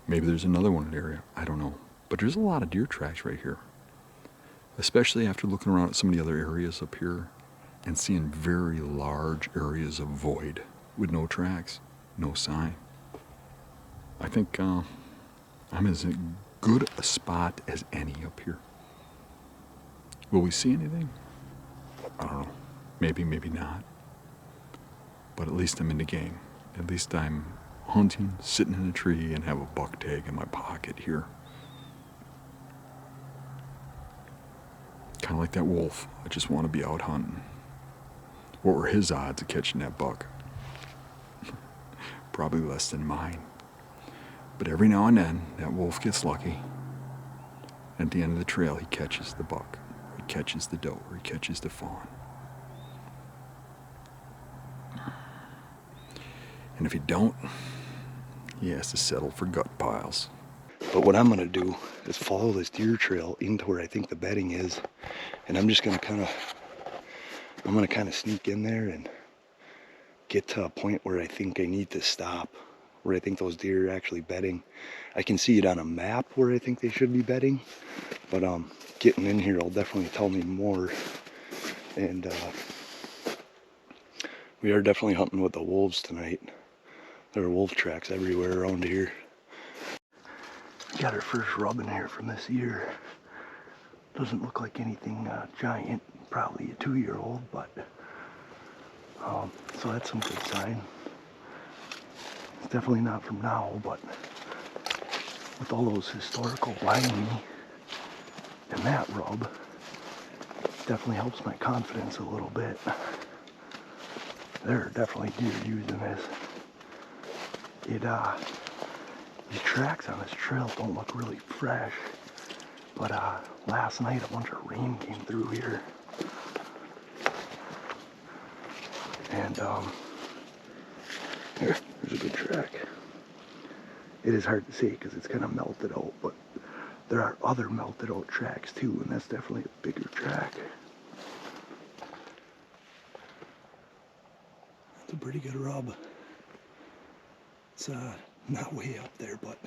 Maybe there's another one in the area, I don't know. But there's a lot of deer tracks right here, especially after looking around at some of the other areas up here and seeing very large areas of void with no tracks, no sign. I think I'm as good a spot as any up here. Will we see anything? I don't know. Maybe, maybe not. But at least I'm in the game. At least I'm hunting, sitting in a tree, and have a buck tag in my pocket here. Kind of like that wolf. I just want to be out hunting. What were his odds of catching that buck? Probably less than mine. But every now and then, that wolf gets lucky. At the end of the trail, he catches the buck, or he catches the doe, or he catches the fawn. And if he don't, he has to settle for gut piles. But what I'm gonna do is follow this deer trail into where I think the bedding is, and I'm just gonna kind of sneak in there and get to a point where I think I need to stop, where I think those deer are actually bedding. I can see it on a map where I think they should be bedding, but getting in here will definitely tell me more. And we are definitely hunting with the wolves tonight. There are wolf tracks everywhere around here. We got our first rub in here from this year. Doesn't look like anything giant, probably a 2-year-old, but so that's some good sign. It's definitely not from now, but with all those historical behind me and that rub, it definitely helps my confidence a little bit. There are definitely deer using this. These tracks on this trail don't look really fresh, but last night a bunch of rain came through here, and there's a good track. It is hard to see because it's kind of melted out, but there are other melted out tracks too, and that's definitely a bigger track. It's a pretty good rub. It's not way up there, but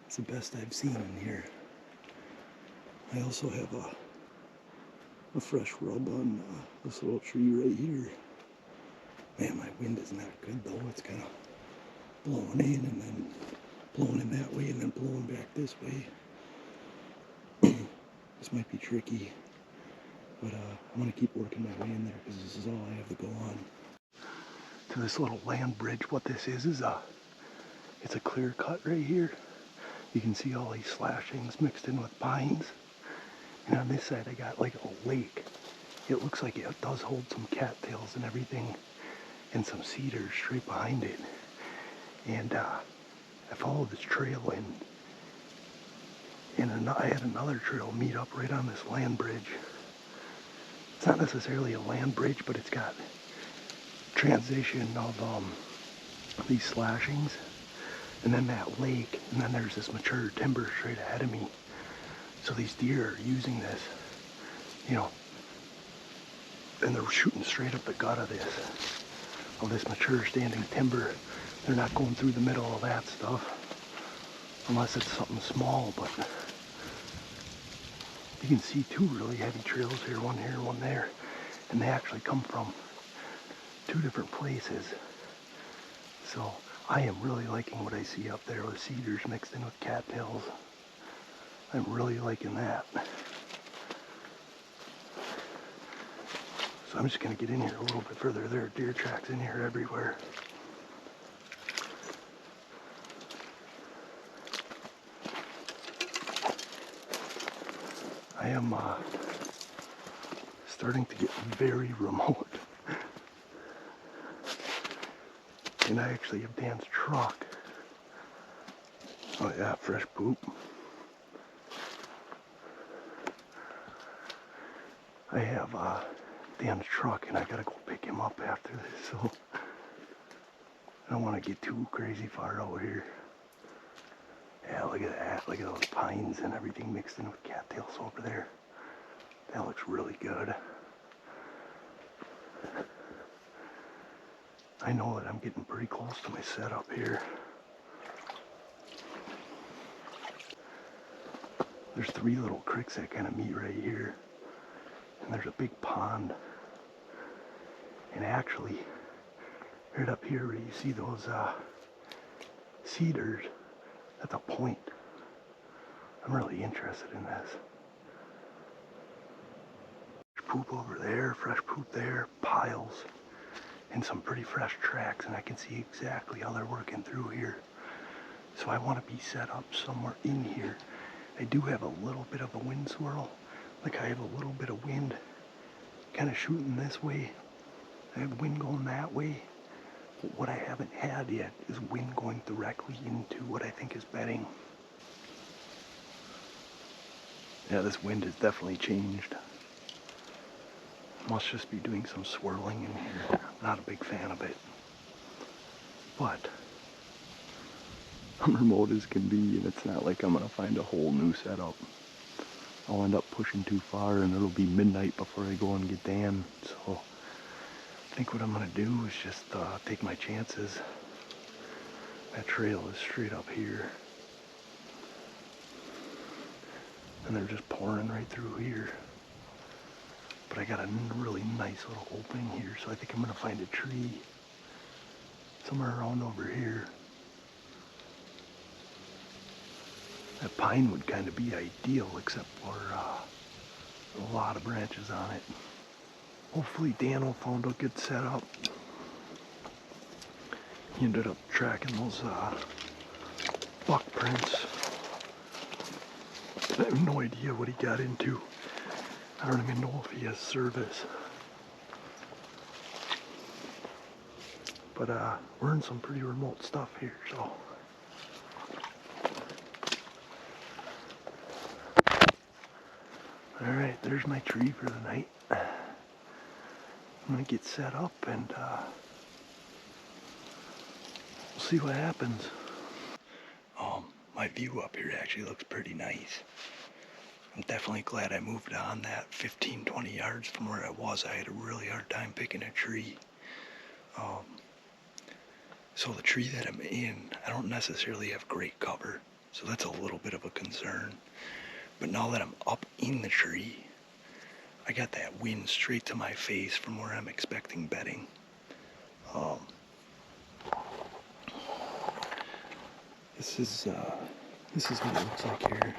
it's the best I've seen in here. I also have a fresh rub on this little tree right here. Man, my wind is not good though. It's kind of blowing in and then blowing in that way and then blowing back this way. This might be tricky, but I'm gonna keep working my way in there because this is all I have to go on. To this little land bridge, what this is it's a clear cut right here. You can see all these slashings mixed in with pines. And on this side I got like a lake. It looks like it does hold some cattails and everything, and some cedars straight behind it. And I followed this trail and I had another trail meet up right on this land bridge. It's not necessarily a land bridge, but it's got transition of these slashings. and then that lake, and then there's this mature timber straight ahead of me. So these deer are using this, you know, and they're shooting straight up the gut of this mature standing timber. They're not going through the middle of that stuff, unless it's something small, but you can see two really heavy trails here, one there, and they actually come from two different places. So I am really liking what I see up there with cedars mixed in with cattails. I'm really liking that. So I'm just gonna get in here a little bit further. There are deer tracks in here everywhere. I am starting to get very remote. And I actually have Dan's truck. Oh yeah, fresh poop. I have Dan's truck and I gotta go pick him up after this, so I don't want to get too crazy far over here. Yeah, look at that. Look at those pines and everything mixed in with cattails over there. That looks really good. I know that I'm getting pretty close to my setup here. There's three little creeks that kind of meet right here. And there's a big pond. And actually, right up here where you see those cedars, that's a point. I'm really interested in this. Poop over there, fresh poop there, piles, and some pretty fresh tracks, and I can see exactly how they're working through here. So I want to be set up somewhere in here. I do have a little bit of a wind swirl. Like I have a little bit of wind kind of shooting this way. I have wind going that way. But what I haven't had yet is wind going directly into what I think is bedding. Yeah, this wind has definitely changed. Must just be doing some swirling in here. Not a big fan of it. But I'm remote as can be, and it's not like I'm gonna find a whole new setup. I'll end up pushing too far and it'll be midnight before I go and get Dan. So I think what I'm gonna do is just take my chances. That trail is straight up here. And they're just pouring right through here. But I got a really nice little opening here, so I think I'm gonna find a tree somewhere around over here. That pine would kind of be ideal, except for a lot of branches on it. Hopefully Dan will find a good setup. He ended up tracking those buck prints. I have no idea what he got into. I don't even know if he has service. But we're in some pretty remote stuff here, so. Alright, there's my tree for the night. I'm gonna get set up and we'll see what happens. My view up here actually looks pretty nice. I'm definitely glad I moved on that 15-20 yards from where I was. I had a really hard time picking a tree. So the tree that I'm in, I don't necessarily have great cover, so that's a little bit of a concern. But now that I'm up in the tree, I got that wind straight to my face from where I'm expecting bedding. This is what it looks like here.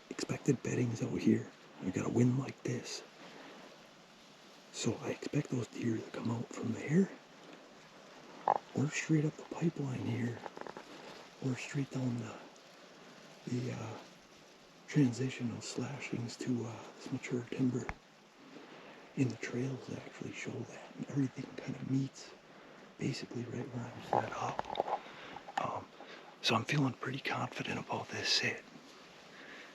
Expected bedding's out here. I got a wind like this. So I expect those deer to come out from there, or straight up the pipeline here, or straight down the transitional slashings to this mature timber. And the trails actually show that, and everything kind of meets basically right where I'm set up. So I'm feeling pretty confident about this sit.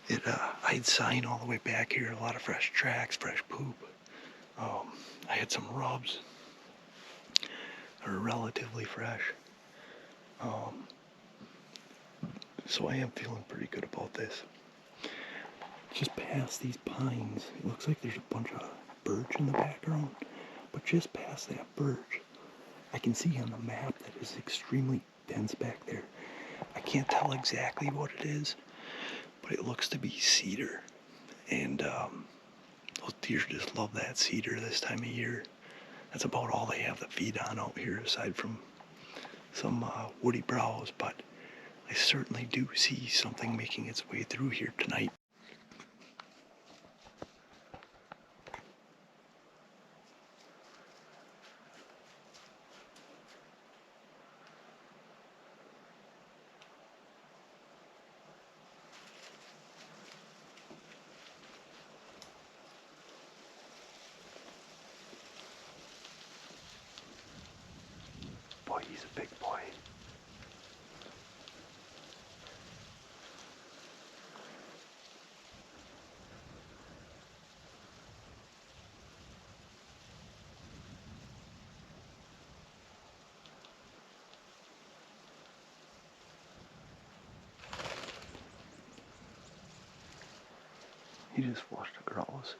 I had sign all the way back here, a lot of fresh tracks, fresh poop. I had some rubs that are relatively fresh. So I am feeling pretty good about this. Just past these pines, it looks like there's a bunch of birch in the background, but just past that birch, I can see on the map that it's extremely dense back there. I can't tell exactly what it is, but it looks to be cedar. And those deer just love that cedar this time of year. That's about all they have to feed on out here, aside from some woody browse, but I certainly do see something making its way through here tonight. Boy, he's a big boy. He just flushed a grouse.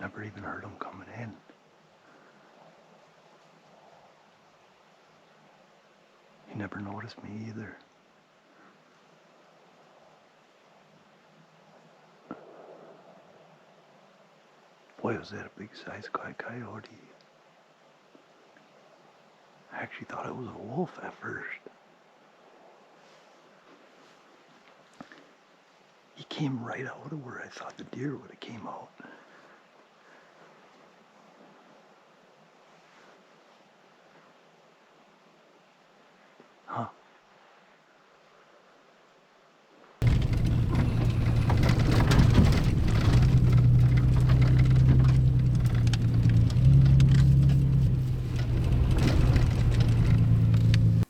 Never even heard him coming in. He never noticed me either. Boy, was that a big sized coyote. I actually thought it was a wolf at first. He came right out of where I thought the deer would have came out. Huh.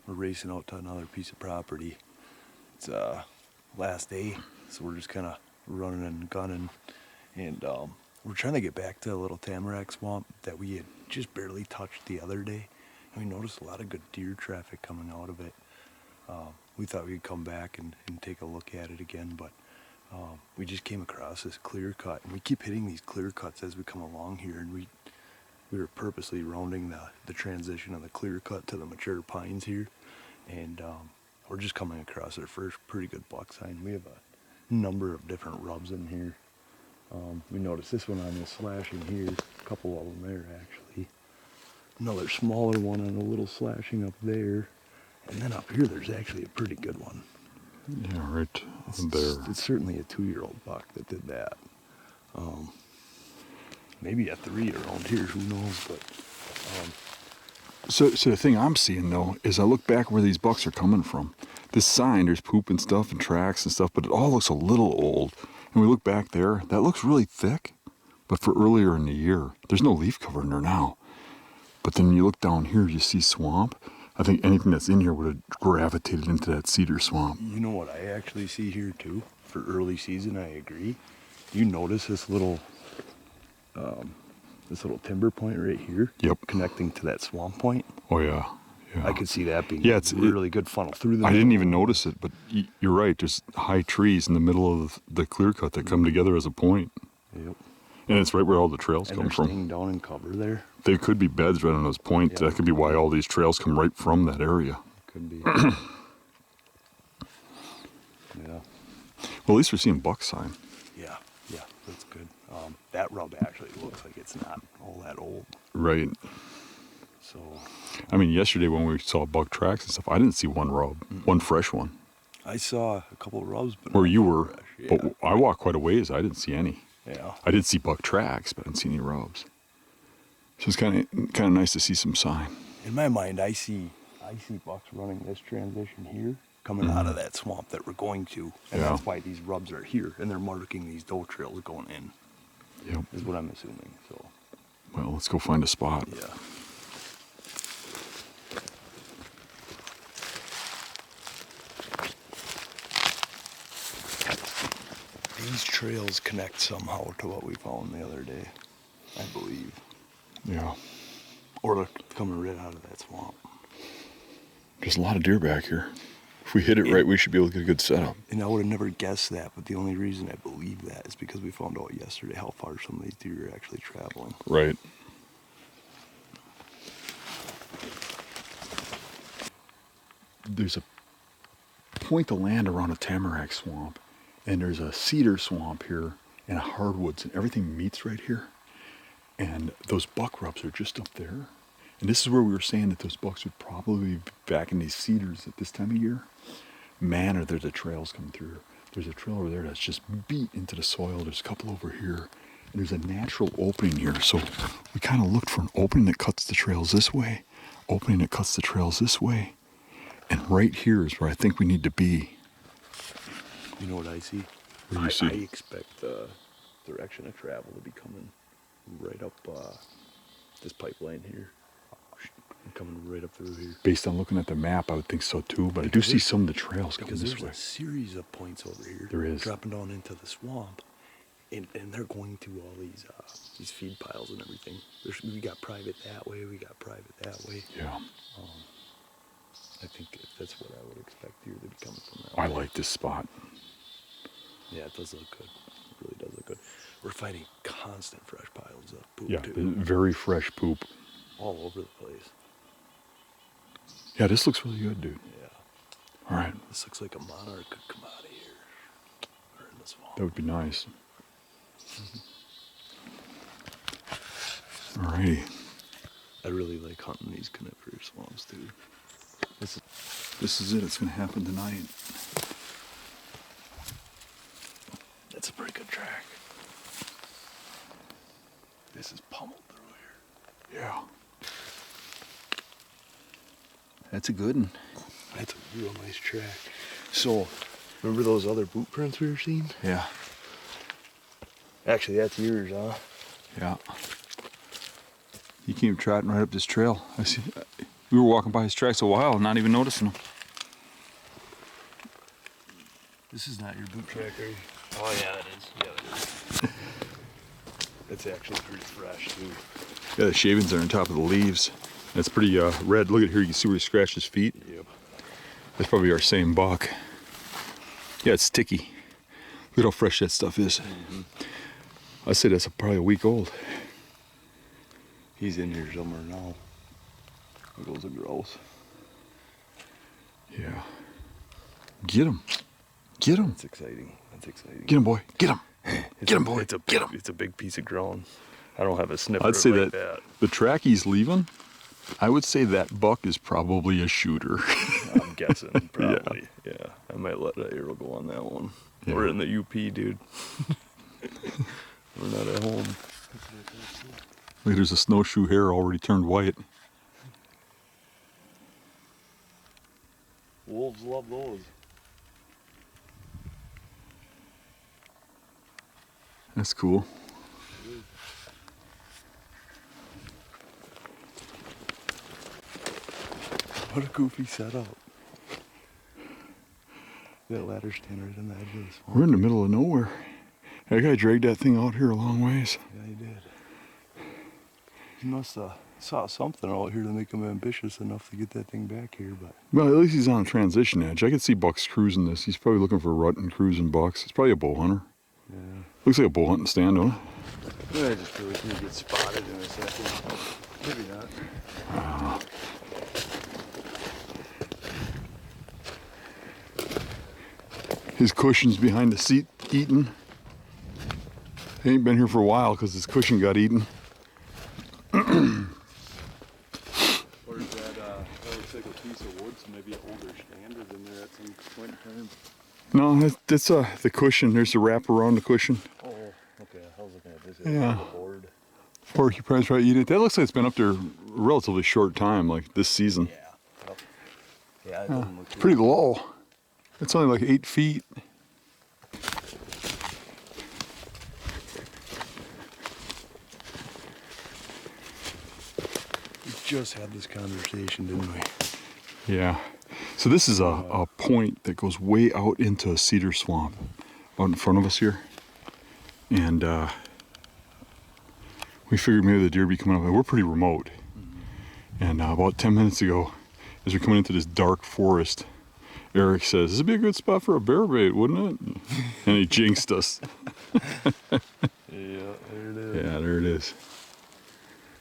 We're racing out to another piece of property. It's last day, so we're just kind of running and gunning, and we're trying to get back to a little tamarack swamp that we had just barely touched the other day, and we noticed a lot of good deer traffic coming out of it. We thought we'd come back and take a look at it again, but we just came across this clear cut, and we keep hitting these clear cuts as we come along here, and we were purposely rounding the transition of the clear cut to the mature pines here, and we're just coming across our first pretty good buck sign. We have a number of different rubs in here. We noticed this one on this slashing here, a couple of them there actually. Another smaller one on a little slashing up there. And then up here there's actually a pretty good one. Yeah, right there. It's certainly a 2-year-old buck that did that. Maybe a 3 around here, who knows, but So the thing I'm seeing though is I look back where these bucks are coming from. This sign, there's poop and stuff and tracks and stuff, but it all looks a little old. And we look back there, that looks really thick, but for earlier in the year, there's no leaf cover in there now. But then you look down here, you see swamp. I think anything that's in here would have gravitated into that cedar swamp. you know what I actually see here too? For early season, I agree. You notice this little timber point right here? Yep. Connecting to that swamp point? Oh yeah. I could see that being it's a really good funnel through the I didn't even notice it, but you're right. There's high trees in the middle of the clear cut that come together as a point. Yep. And it's right where all the trails And come they're from. staying down in cover there. They could be beds right on those points. Yeah. That could be why all these trails come right from that area. Could be. Yeah. Well, at least we're seeing buck sign. Yeah, that's good. That rub actually looks like it's not all that old. Right. So, I mean, yesterday when we saw buck tracks and stuff, I didn't see one rub, one fresh one. I saw a couple of rubs, but Where not you were, fresh. Yeah. but I walked quite a ways. I didn't see any. Yeah. I did see buck tracks, but I didn't see any rubs. So it's kind of nice to see some sign. In my mind, I see bucks running this transition here coming out of that swamp that we're going to. And Yeah. that's why these rubs are here. And they're marking these doe trails going in, Yep. is what I'm assuming. So, Well, let's go find a spot. yeah. These trails connect somehow to what we found the other day, I believe. Yeah. Or they're coming right out of that swamp. There's a lot of deer back here. If we hit it right, we should be able to get a good setup. And I would have never guessed that, but the only reason I believe that is because we found out yesterday how far some of these deer are actually traveling. Right. There's a point of land around a tamarack swamp, and there's a cedar swamp here, and a hardwoods, and everything meets right here. And those buck rubs are just up there. And this is where we were saying that those bucks would probably be back in these cedars at this time of year. Man, are there the trails coming through. There's a trail over there that's just beat into the soil. There's a couple over here. And there's a natural opening here. So we kind of looked for an opening that cuts the trails this way, opening that cuts the trails this way. And right here is where I think we need to be. You know what I see? What do you see? I expect the direction of travel to be coming right up this pipeline here. Coming right up through here. Based on looking at the map, I would think so too. But I do see some of the trails coming Because this there's way. a series of points over here. There is. Dropping down into the swamp. And they're going to all these feed piles and everything. We got private that way, we got private that way. Yeah. I think that's what I would expect deer to be coming from that I way. like this spot. Yeah, it does look good. It really does look good. We're finding constant fresh piles of poop Yeah, too. very fresh poop. All over the place. Yeah, this looks really good, dude. Yeah. All right, This looks like a monarch could come out of here. Or in the swamp. that would be nice. All righty. I really like hunting these coniferous swamps too. This is it. It's going to happen tonight. That's a pretty good track. This is pummeled through here. Yeah. That's a good one. That's a real nice track. So, remember those other boot prints we were seeing? Yeah. Actually, that's yours, huh? Yeah. He came trotting right up this trail. I see. We were walking by his tracks a while, not even noticing them. This is not your boot track, are you? Oh, yeah, it is. Yeah, it is. It's actually pretty fresh, too. Yeah, the shavings are on top of the leaves. That's pretty red. Look at here. You can see where he scratched his feet. Yep. That's probably our same buck. Yeah, it's sticky. Look at how fresh that stuff is. I'd say that's probably a week old. He's in here somewhere now. There goes a grouse. Yeah. Get him. Get him. That's exciting. That's exciting. Get him, boy. Get him. Get him, boy. Get him. It's a big piece of ground. I don't have a sniffer I'd say like that the track he's leaving, I would say that buck is probably a shooter. I'm guessing, probably. Yeah. I might let that arrow go on that one. Yeah. We're in the UP, dude. We're not at home. Look, there's a snowshoe hair already turned white. Wolves love those. That's cool. What a goofy setup. That ladder stand right on the edge of the swamp. We're in the middle of nowhere. That guy dragged that thing out here a long ways. Yeah, he did. He must have saw something out here to make him ambitious enough to get that thing back here, but Well, at least he's on a transition edge. I could see bucks cruising this. He's probably looking for rut and cruising bucks. It's probably a bow hunter. yeah. Looks like a bow hunting stand, don't it? I just feel like he gets spotted in a second. Maybe not. His cushion's behind the seat eating. He ain't been here for a while because his cushion got eaten. Where's that? That looks like a piece of wood, so maybe an older standard in there at some point in time. No, that's the cushion. There's a wrap around the cushion. Oh, okay. I was looking at this. Yeah. The board. Porcupine's probably eating it. That looks like it's been up there a relatively short time, like this season. Yeah. Yeah, it doesn't look Pretty low. It's only like 8 feet. We just had this conversation, didn't we? Yeah. So this is a point that goes way out into a cedar swamp out in front of us here. And we figured maybe the deer would be coming up. And we're pretty remote. And about 10 minutes ago, as we're coming into this dark forest, Eric says, "This would be a good spot for a bear bait, wouldn't it?" And he jinxed us. Yeah, there it is. Yeah, there it is.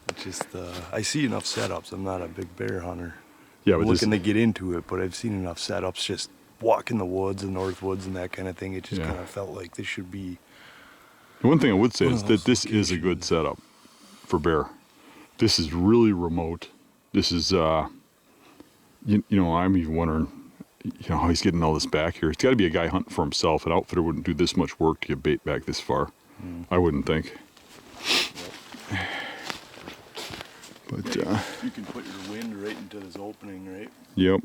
It's just, I see enough setups. I'm not a big bear hunter. Yeah, I'm but looking to get into it, but I've seen enough setups. Just walking the woods, the north woods, and that kind of thing. It just Yeah. kind of felt like this should be. The one thing I would say One is of that those this is a good locations. setup for bear. This is really remote. This is, you know, I'm even wondering, you know, how he's getting all this back here. It's got to be a guy hunting for himself. An outfitter wouldn't do this much work to get bait back this far. I wouldn't think. But, You can put your wind right into this opening, right? yep.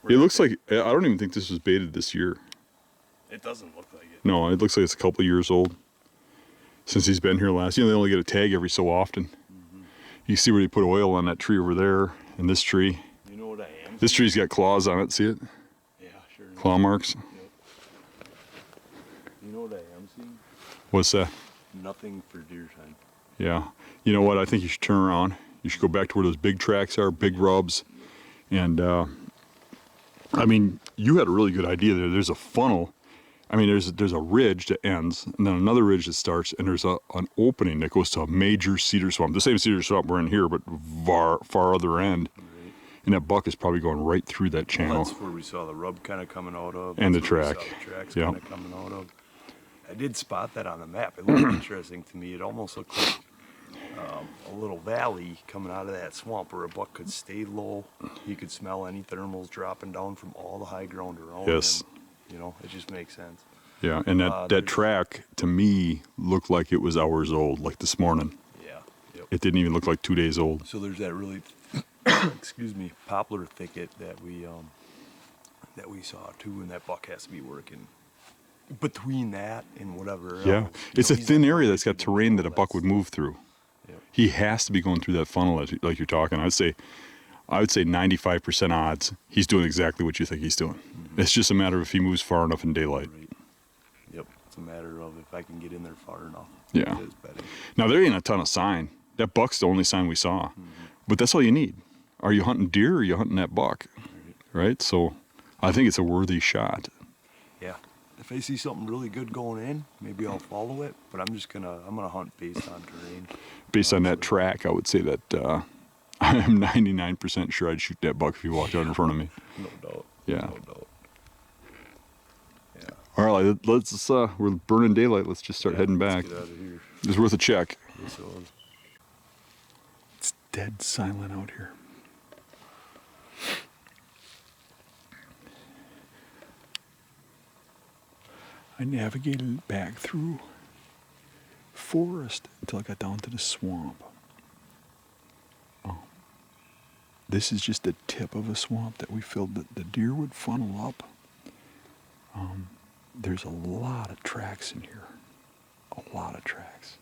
It looks like, I don't even think this was baited this year. It doesn't look like it. No, it looks like it's a couple of years old since he's been here last. You know, they only get a tag every so often. You see where they put oil on that tree over there and this tree. You know what I am? This tree's got claws on it, see it? Yeah, sure. enough. Claw marks. You know what I am seeing? What's that? Nothing for deer time. Yeah. You know what? I think you should turn around. You should go back to where those big tracks are, big rubs. And, I mean, you had a really good idea there. There's a funnel. I mean, there's a ridge that ends, and then another ridge that starts, and there's an opening that goes to a major cedar swamp. The same cedar swamp we're in here, but far other end. Right. And that buck is probably going right through that channel. That's where we saw the rub kind of coming out of. And That's the where we track. saw the tracks Yeah. kind of coming out of. I did spot that on the map. It looked interesting to me. It almost looked like a little valley coming out of that swamp where a buck could stay low. He could smell any thermals dropping down from all the high ground around Yes. him. You know, it just makes sense. Yeah, and that there's- track, to me, looked like it was hours old, like this morning. Yeah. Yep. It didn't even look like 2 days old. So there's that really, excuse me, poplar thicket that we saw too, and that buck has to be working between that and whatever. Yeah, else. it's You a know, he's thin not area really that's got doing terrain all that a buck would stuff. move through. Yep. He has to be going through that funnel like you're talking. I would say 95% odds he's doing exactly what you think he's doing. It's just a matter of if he moves far enough in daylight. Right. Yep. It's a matter of if I can get in there far enough. Yeah. It is better. Now there ain't a ton of sign. That buck's the only sign we saw, but that's all you need. Are you hunting deer or are you hunting that buck? Right. So I think it's a worthy shot. Yeah. If I see something really good going in, maybe I'll follow it. But I'm gonna hunt based on terrain. Based on that track, I would say that I'm 99% sure I'd shoot that buck if he walked out in front of me. No doubt. Yeah. No doubt. Yeah. All right, let's we're burning daylight. Let's just start heading back. Let's get out of here. It's worth a check. Yes, it was. It's dead silent out here. I navigated back through forest until I got down to the swamp. This is just the tip of a swamp that we filled. The deer would funnel up. There's a lot of tracks in here. A lot of tracks.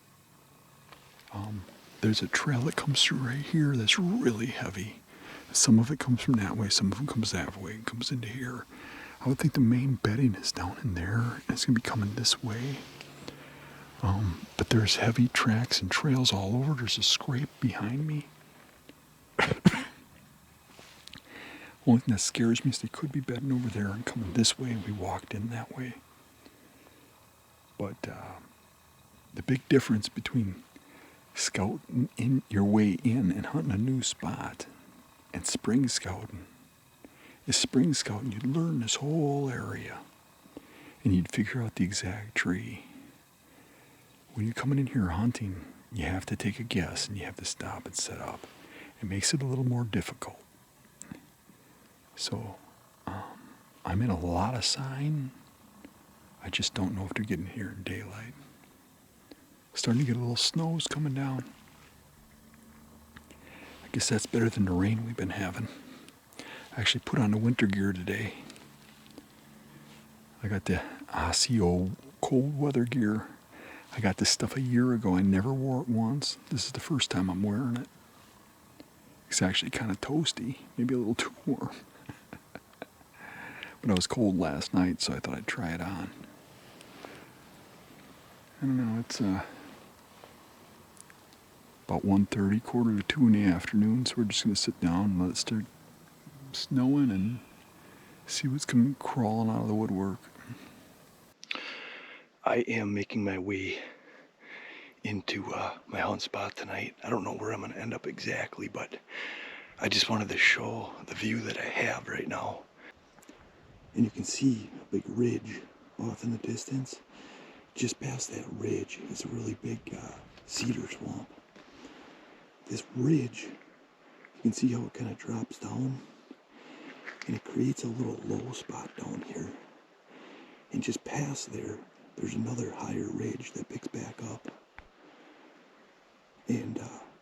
There's a trail that comes through right here that's really heavy. Some of it comes from that way, some of it comes that way, and comes into here. I would think the main bedding is down in there, and it's going to be coming this way. But there's heavy tracks and trails all over. There's a scrape behind me. Only thing that scares me is they could be bedding over there and coming this way, and we walked in that way. But the big difference between scouting in your way in and hunting a new spot and spring scouting is spring scouting. You'd learn this whole area, and you'd figure out the exact tree. When you're coming in here hunting, you have to take a guess, and you have to stop and set up. It makes it a little more difficult. So, I'm in a lot of sign. I just don't know if they're getting here in daylight. Starting to get a little snows coming down. I guess that's better than the rain we've been having. I actually put on the winter gear today. I got the Osseo cold weather gear. I got this stuff a year ago. I never wore it once. This is the first time I'm wearing it. It's actually kind of toasty, maybe a little too warm. But I was cold last night, so I thought I'd try it on. I don't know, it's about 1:30, quarter to 2 in the afternoon, so we're just going to sit down and let it start snowing and see what's coming crawling out of the woodwork. I am making my way into my hunt spot tonight. I don't know where I'm going to end up exactly, but I just wanted to show the view that I have right now. And you can see a big ridge off in the distance. Just past that ridge is a really big cedar swamp. This ridge, you can see how it kind of drops down, and it creates a little low spot down here. And just past there, there's another higher ridge that picks back up. And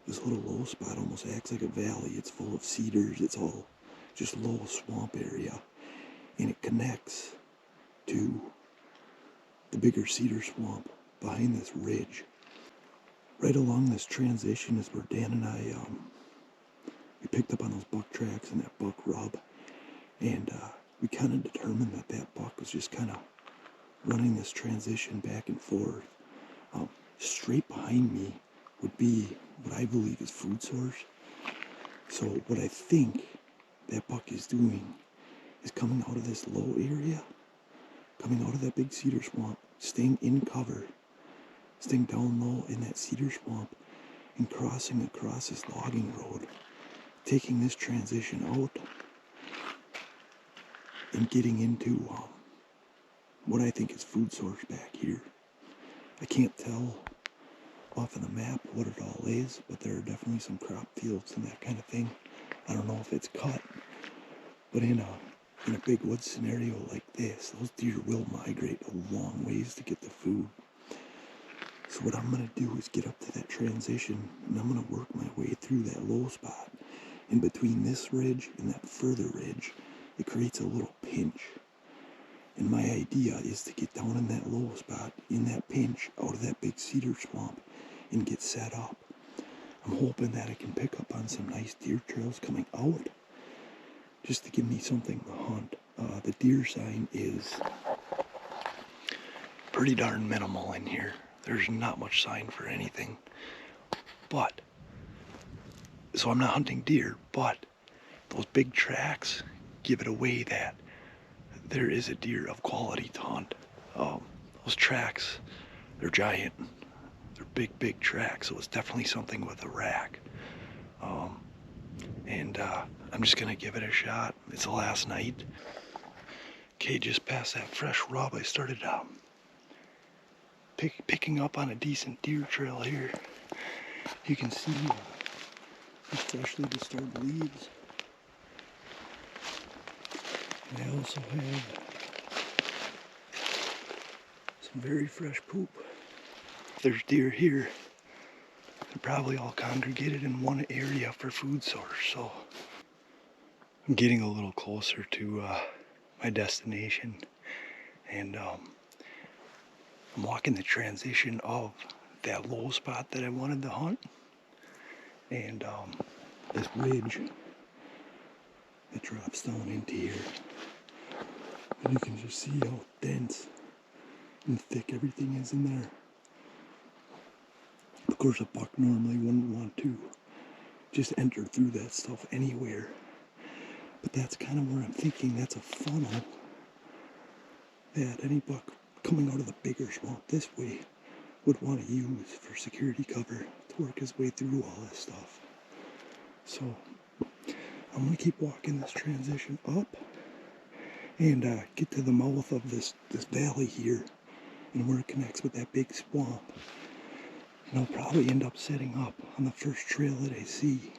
this little low spot almost acts like a valley. It's full of cedars. It's all just low swamp area. And it connects to the bigger cedar swamp behind this ridge. Right along this transition is where Dan and I, we picked up on those buck tracks and that buck rub. And we kind of determined that that buck was just kind of running this transition back and forth. Straight behind me would be what I believe is food source. So what I think that buck is doing is coming out of this low area, coming out of that big cedar swamp, staying in cover, staying down low in that cedar swamp, and crossing across this logging road, taking this transition out, and getting into what I think is food source back here. I can't tell off of the map what it all is, but there are definitely some crop fields and that kind of thing. I don't know if it's cut, but in a big woods scenario like this, those deer will migrate a long ways to get the food. So what I'm going to do is get up to that transition, and I'm going to work my way through that low spot. In between this ridge and that further ridge, it creates a little pinch. And my idea is to get down in that low spot, in that pinch, out of that big cedar swamp, and get set up. I'm hoping that I can pick up on some nice deer trails coming out, just to give me something to hunt. The deer sign is pretty darn minimal in here. There's not much sign for anything. But, so I'm not hunting deer, but those big tracks give it away that there is a deer of quality to hunt. Those tracks, they're giant. They're big, big tracks, so it's definitely something with a rack. I'm just gonna give it a shot. It's the last night. Okay, just past that fresh rub, I started picking up on a decent deer trail here. You can see the freshly disturbed leaves. And I also have some very fresh poop. There's deer here. They're probably all congregated in one area for food source, so I'm getting a little closer to my destination, and I'm walking the transition of that low spot that I wanted to hunt, and this ridge that drops down into here, and you can just see how dense and thick everything is in there. Of course, a buck normally wouldn't want to just enter through that stuff anywhere. But that's kind of where I'm thinking that's a funnel that any buck coming out of the bigger swamp this way would want to use for security cover to work his way through all this stuff. So I'm going to keep walking this transition up and get to the mouth of this valley here and where it connects with that big swamp. And I'll probably end up setting up on the first trail that I see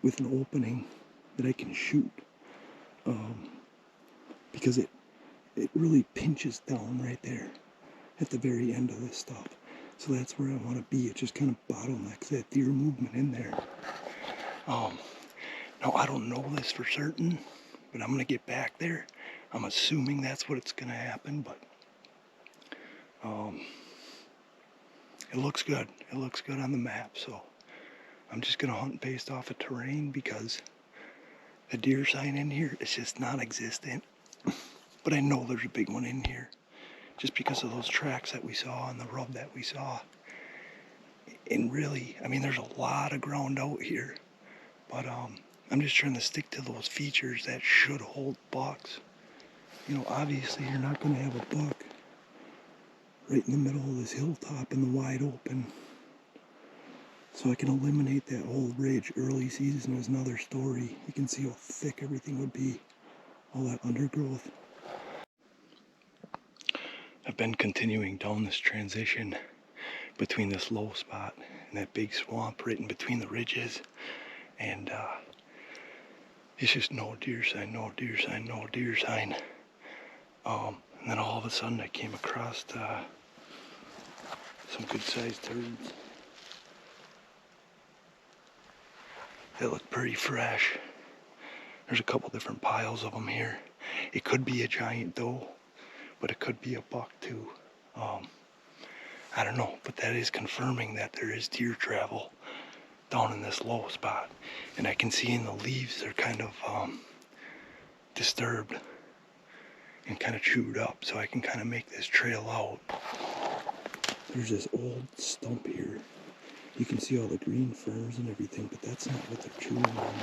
with an opening that I can shoot, because it really pinches down right there at the very end of this stuff. So that's where I want to be. It just kind of bottlenecks that deer movement in there. Now I don't know this for certain, but I'm going to get back there. I'm assuming that's what it's gonna happen, but it looks good. It looks good on the map, so I'm just gonna hunt based off of terrain because the deer sign in here is just non-existent. But I know there's a big one in here just because of those tracks that we saw and the rub that we saw. And really, I mean, there's a lot of ground out here, but I'm just trying to stick to those features that should hold bucks. You know, obviously you're not gonna have a buck right in the middle of this hilltop in the wide open. So I can eliminate that whole ridge. Early season is another story. You can see how thick everything would be, all that undergrowth. I've been continuing down this transition between this low spot and that big swamp right in between the ridges, and it's just no deer sign, no deer sign, no deer sign. And then all of a sudden I came across some good sized turds. They look pretty fresh. There's a couple different piles of them here. It could be a giant doe, but it could be a buck too. I don't know, but that is confirming that there is deer travel down in this low spot. And I can see in the leaves they're kind of disturbed and kind of chewed up, so I can kind of make this trail out. There's this old stump here. You can see all the green ferns and everything, but that's not what they're chewing on.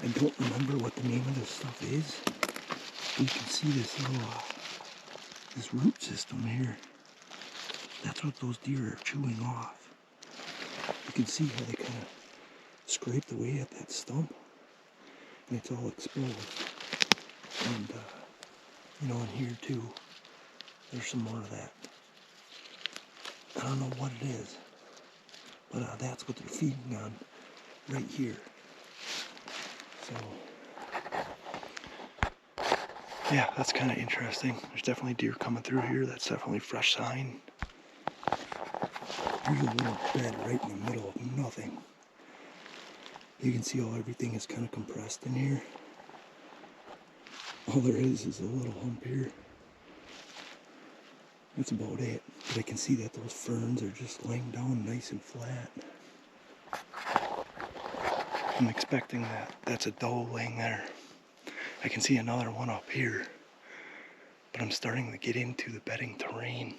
I don't remember what the name of this stuff is. You can see this little, this root system here. That's what those deer are chewing off. You can see how they kind of scraped away at that stump, and it's all exposed. And, you know, in here too, there's some more of that. I don't know what it is, but that's what they're feeding on right here. So, yeah, that's kind of interesting. There's definitely deer coming through here. That's definitely fresh sign. There's a little bed right in the middle of nothing. You can see how everything is kind of compressed in here. All there is a little hump here. That's about it. But I can see that those ferns are just laying down nice and flat. I'm expecting that that's a doe laying there. I can see another one up here, but I'm starting to get into the bedding terrain.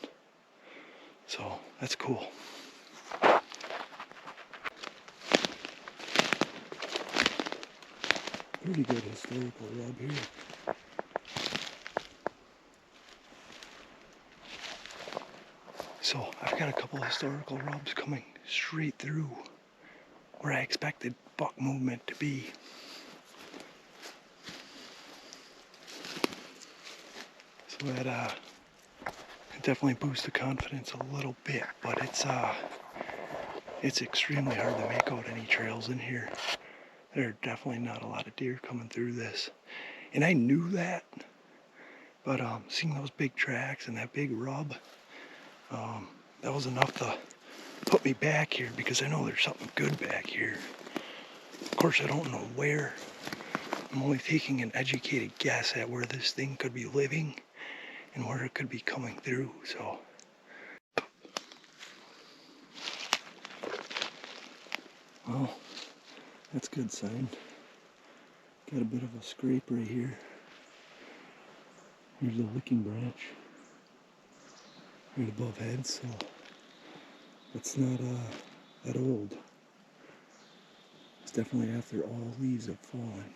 So that's cool. Pretty good historical rub here. So I've got a couple of historical rubs coming straight through where I expected buck movement to be. So that it definitely boosts the confidence a little bit, but it's extremely hard to make out any trails in here. There are definitely not a lot of deer coming through this. And I knew that, but seeing those big tracks and that big rub, that was enough to put me back here because I know there's something good back here. Of course, I don't know where. I'm only taking an educated guess at where this thing could be living and where it could be coming through, so. Well, that's a good sign. Got a bit of a scrape right here. Here's a licking branch right above head, so it's not that old. It's definitely after all leaves have fallen.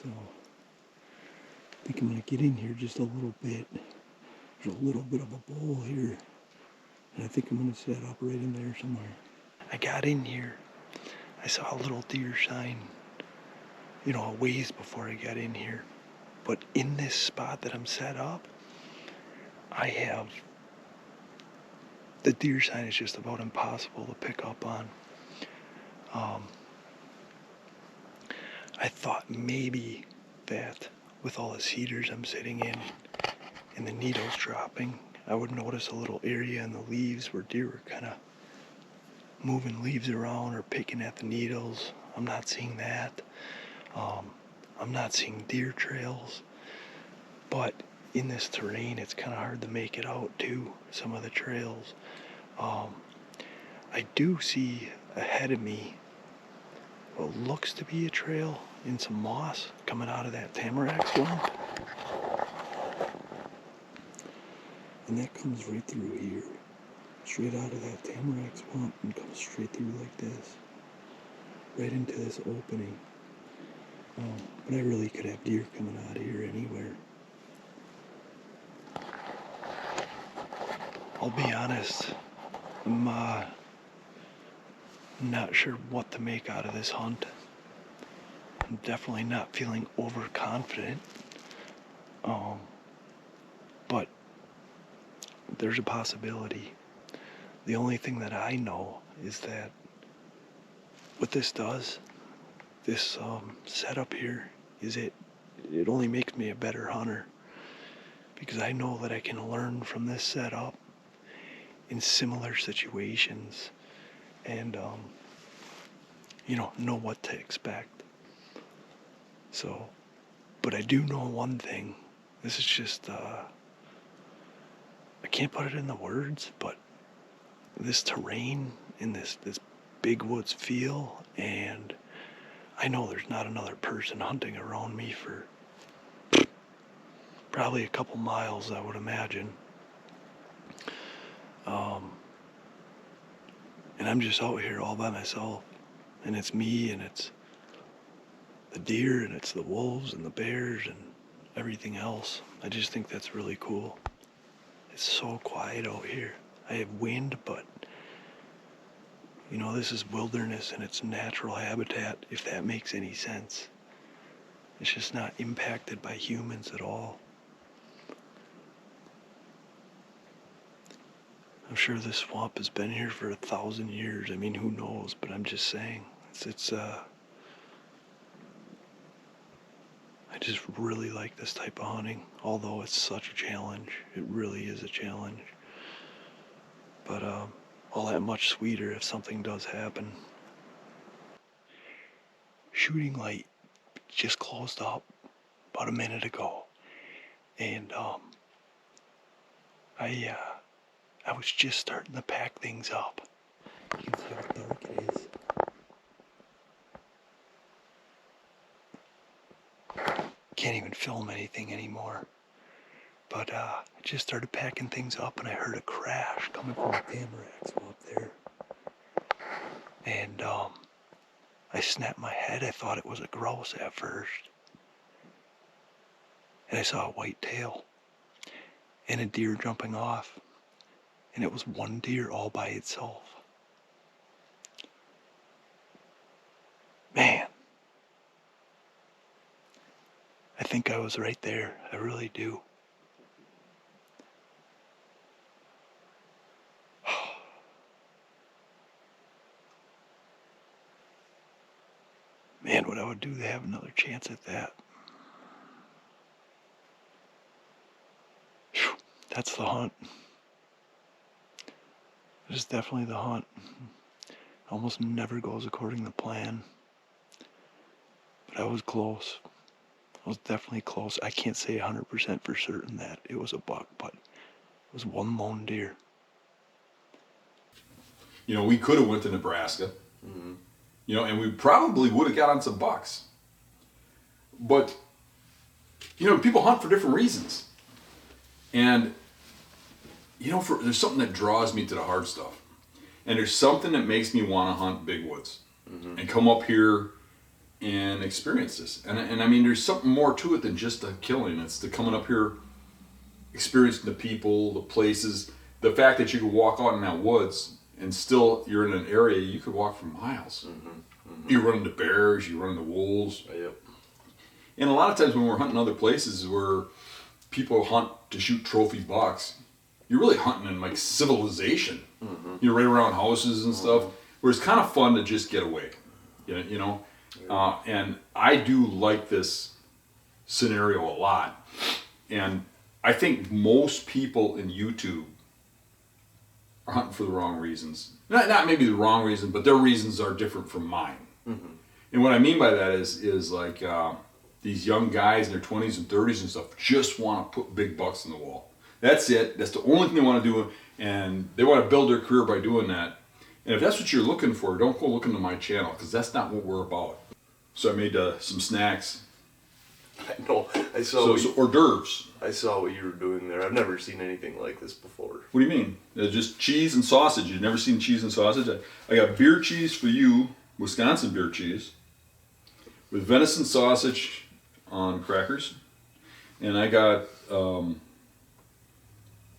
So I think I'm gonna get in here just a little bit. There's a little bit of a bowl here, and I think I'm gonna set up right in there somewhere. I got in here. I saw a little deer sign, you know, a ways before I got in here. But in this spot that I'm set up, I have, the deer sign is just about impossible to pick up on. I thought maybe that with all the cedars I'm sitting in and the needles dropping, I would notice a little area in the leaves where deer were kind of moving leaves around or picking at the needles. I'm not seeing that. I'm not seeing deer trails. But in this terrain, it's kind of hard to make it out too, some of the trails. I do see ahead of me what looks to be a trail in some moss coming out of that tamarack swamp. And that comes right through here, straight out of that tamarack swamp, and comes straight through like this, right into this opening. But I really could have deer coming out of here anywhere. I'll be honest, I'm not sure what to make out of this hunt. I'm definitely not feeling overconfident. But there's a possibility. The only thing that I know is that what this does, this setup here, is it only makes me a better hunter, because I know that I can learn from this setup in similar situations and know what to expect. So, but I do know one thing. This is just I can't put it in the words, but this terrain in this big woods feel, and I know there's not another person hunting around me for probably a couple miles, I would imagine. And I'm just out here all by myself, and it's me, and it's the deer, and it's the wolves and the bears and everything else. I just think that's really cool. It's so quiet out here. I have wind, but this is wilderness and it's natural habitat, if that makes any sense. It's just not impacted by humans at all. I'm sure this swamp has been here for 1,000 years. I mean, who knows? But I'm just saying, I just really like this type of hunting, although it's such a challenge. It really is a challenge. But all that much sweeter if something does happen. Shooting light just closed up about a minute ago, and I was just starting to pack things up. You can see how dark it is. Can't even film anything anymore. But I just started packing things up, and I heard a crash coming from the tamarack swamp there. And I snapped my head. I thought it was a grouse at first. And I saw a white tail and a deer jumping off. And it was one deer all by itself. Man, I think I was right there. I really do. Man, what I would do to have another chance at that. Whew, that's the hunt. It is definitely the hunt. Almost never goes according to plan. But I was close. I was definitely close. I can't say 100% for certain that it was a buck, but it was one lone deer. We could have went to Nebraska. Mm-hmm. And we probably would have got on some bucks. But, people hunt for different reasons. And, there's something that draws me to the hard stuff. And there's something that makes me want to hunt big woods. Mm-hmm. And come up here and experience this. And I mean, there's something more to it than just the killing. It's the coming up here, experiencing the people, the places, the fact that you can walk out in that woods and still you're in an area you could walk for miles. Mm-hmm. Mm-hmm. You run into bears, you run into wolves. Yep. And a lot of times when we're hunting other places where people hunt to shoot trophy bucks, you're really hunting in like civilization. Mm-hmm. You're right around houses and stuff, where it's kind of fun to just get away. And I do like this scenario a lot. And I think most people in YouTube are hunting for the wrong reasons. Not maybe the wrong reason, but their reasons are different from mine. Mm-hmm. And what I mean by that is like these young guys in their 20s and 30s and stuff just want to put big bucks in the wall. That's it. That's the only thing they want to do, and they want to build their career by doing that. And if that's what you're looking for, don't go looking to my channel, because that's not what we're about. So I made some snacks. I know. I saw. So hors d'oeuvres. I saw what you were doing there. I've never seen anything like this before. What do you mean? Just cheese and sausage. You've never seen cheese and sausage? I got beer cheese for you, Wisconsin beer cheese, with venison sausage on crackers. And I got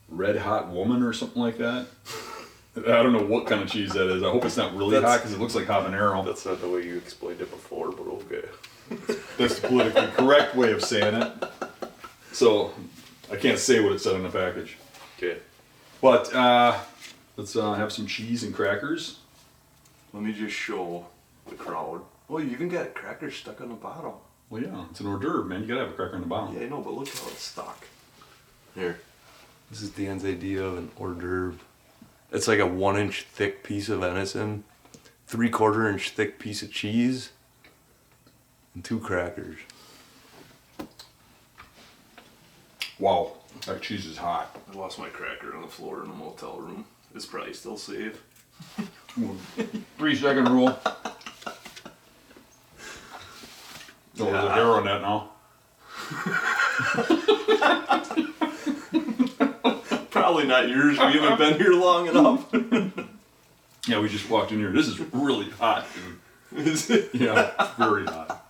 Red Hot Woman or something like that. I don't know what kind of cheese that is. I hope it's not really hot because it looks like habanero. That's not the way you explained it before, but okay. That's the politically correct way of saying it. So I can't say what it said on the package. Okay. But let's have some cheese and crackers. Let me just show the crowd. Oh, you even got crackers stuck on the bottom. Well, yeah, it's an hors d'oeuvre, man. You gotta have a cracker on the bottom. Yeah, I know, but look how it's stuck. Here. This is Dan's idea of an hors d'oeuvre. It's like a 1-inch thick piece of venison, 3/4 inch thick piece of cheese, and 2 crackers. Wow, that cheese is hot. I lost my cracker on the floor in the motel room. It's probably still safe. 3-second rule. So there's a hair on that now. Probably not yours. We haven't been here long enough. Yeah, we just walked in here. This is really hot, dude. Is it? Yeah, it's very hot.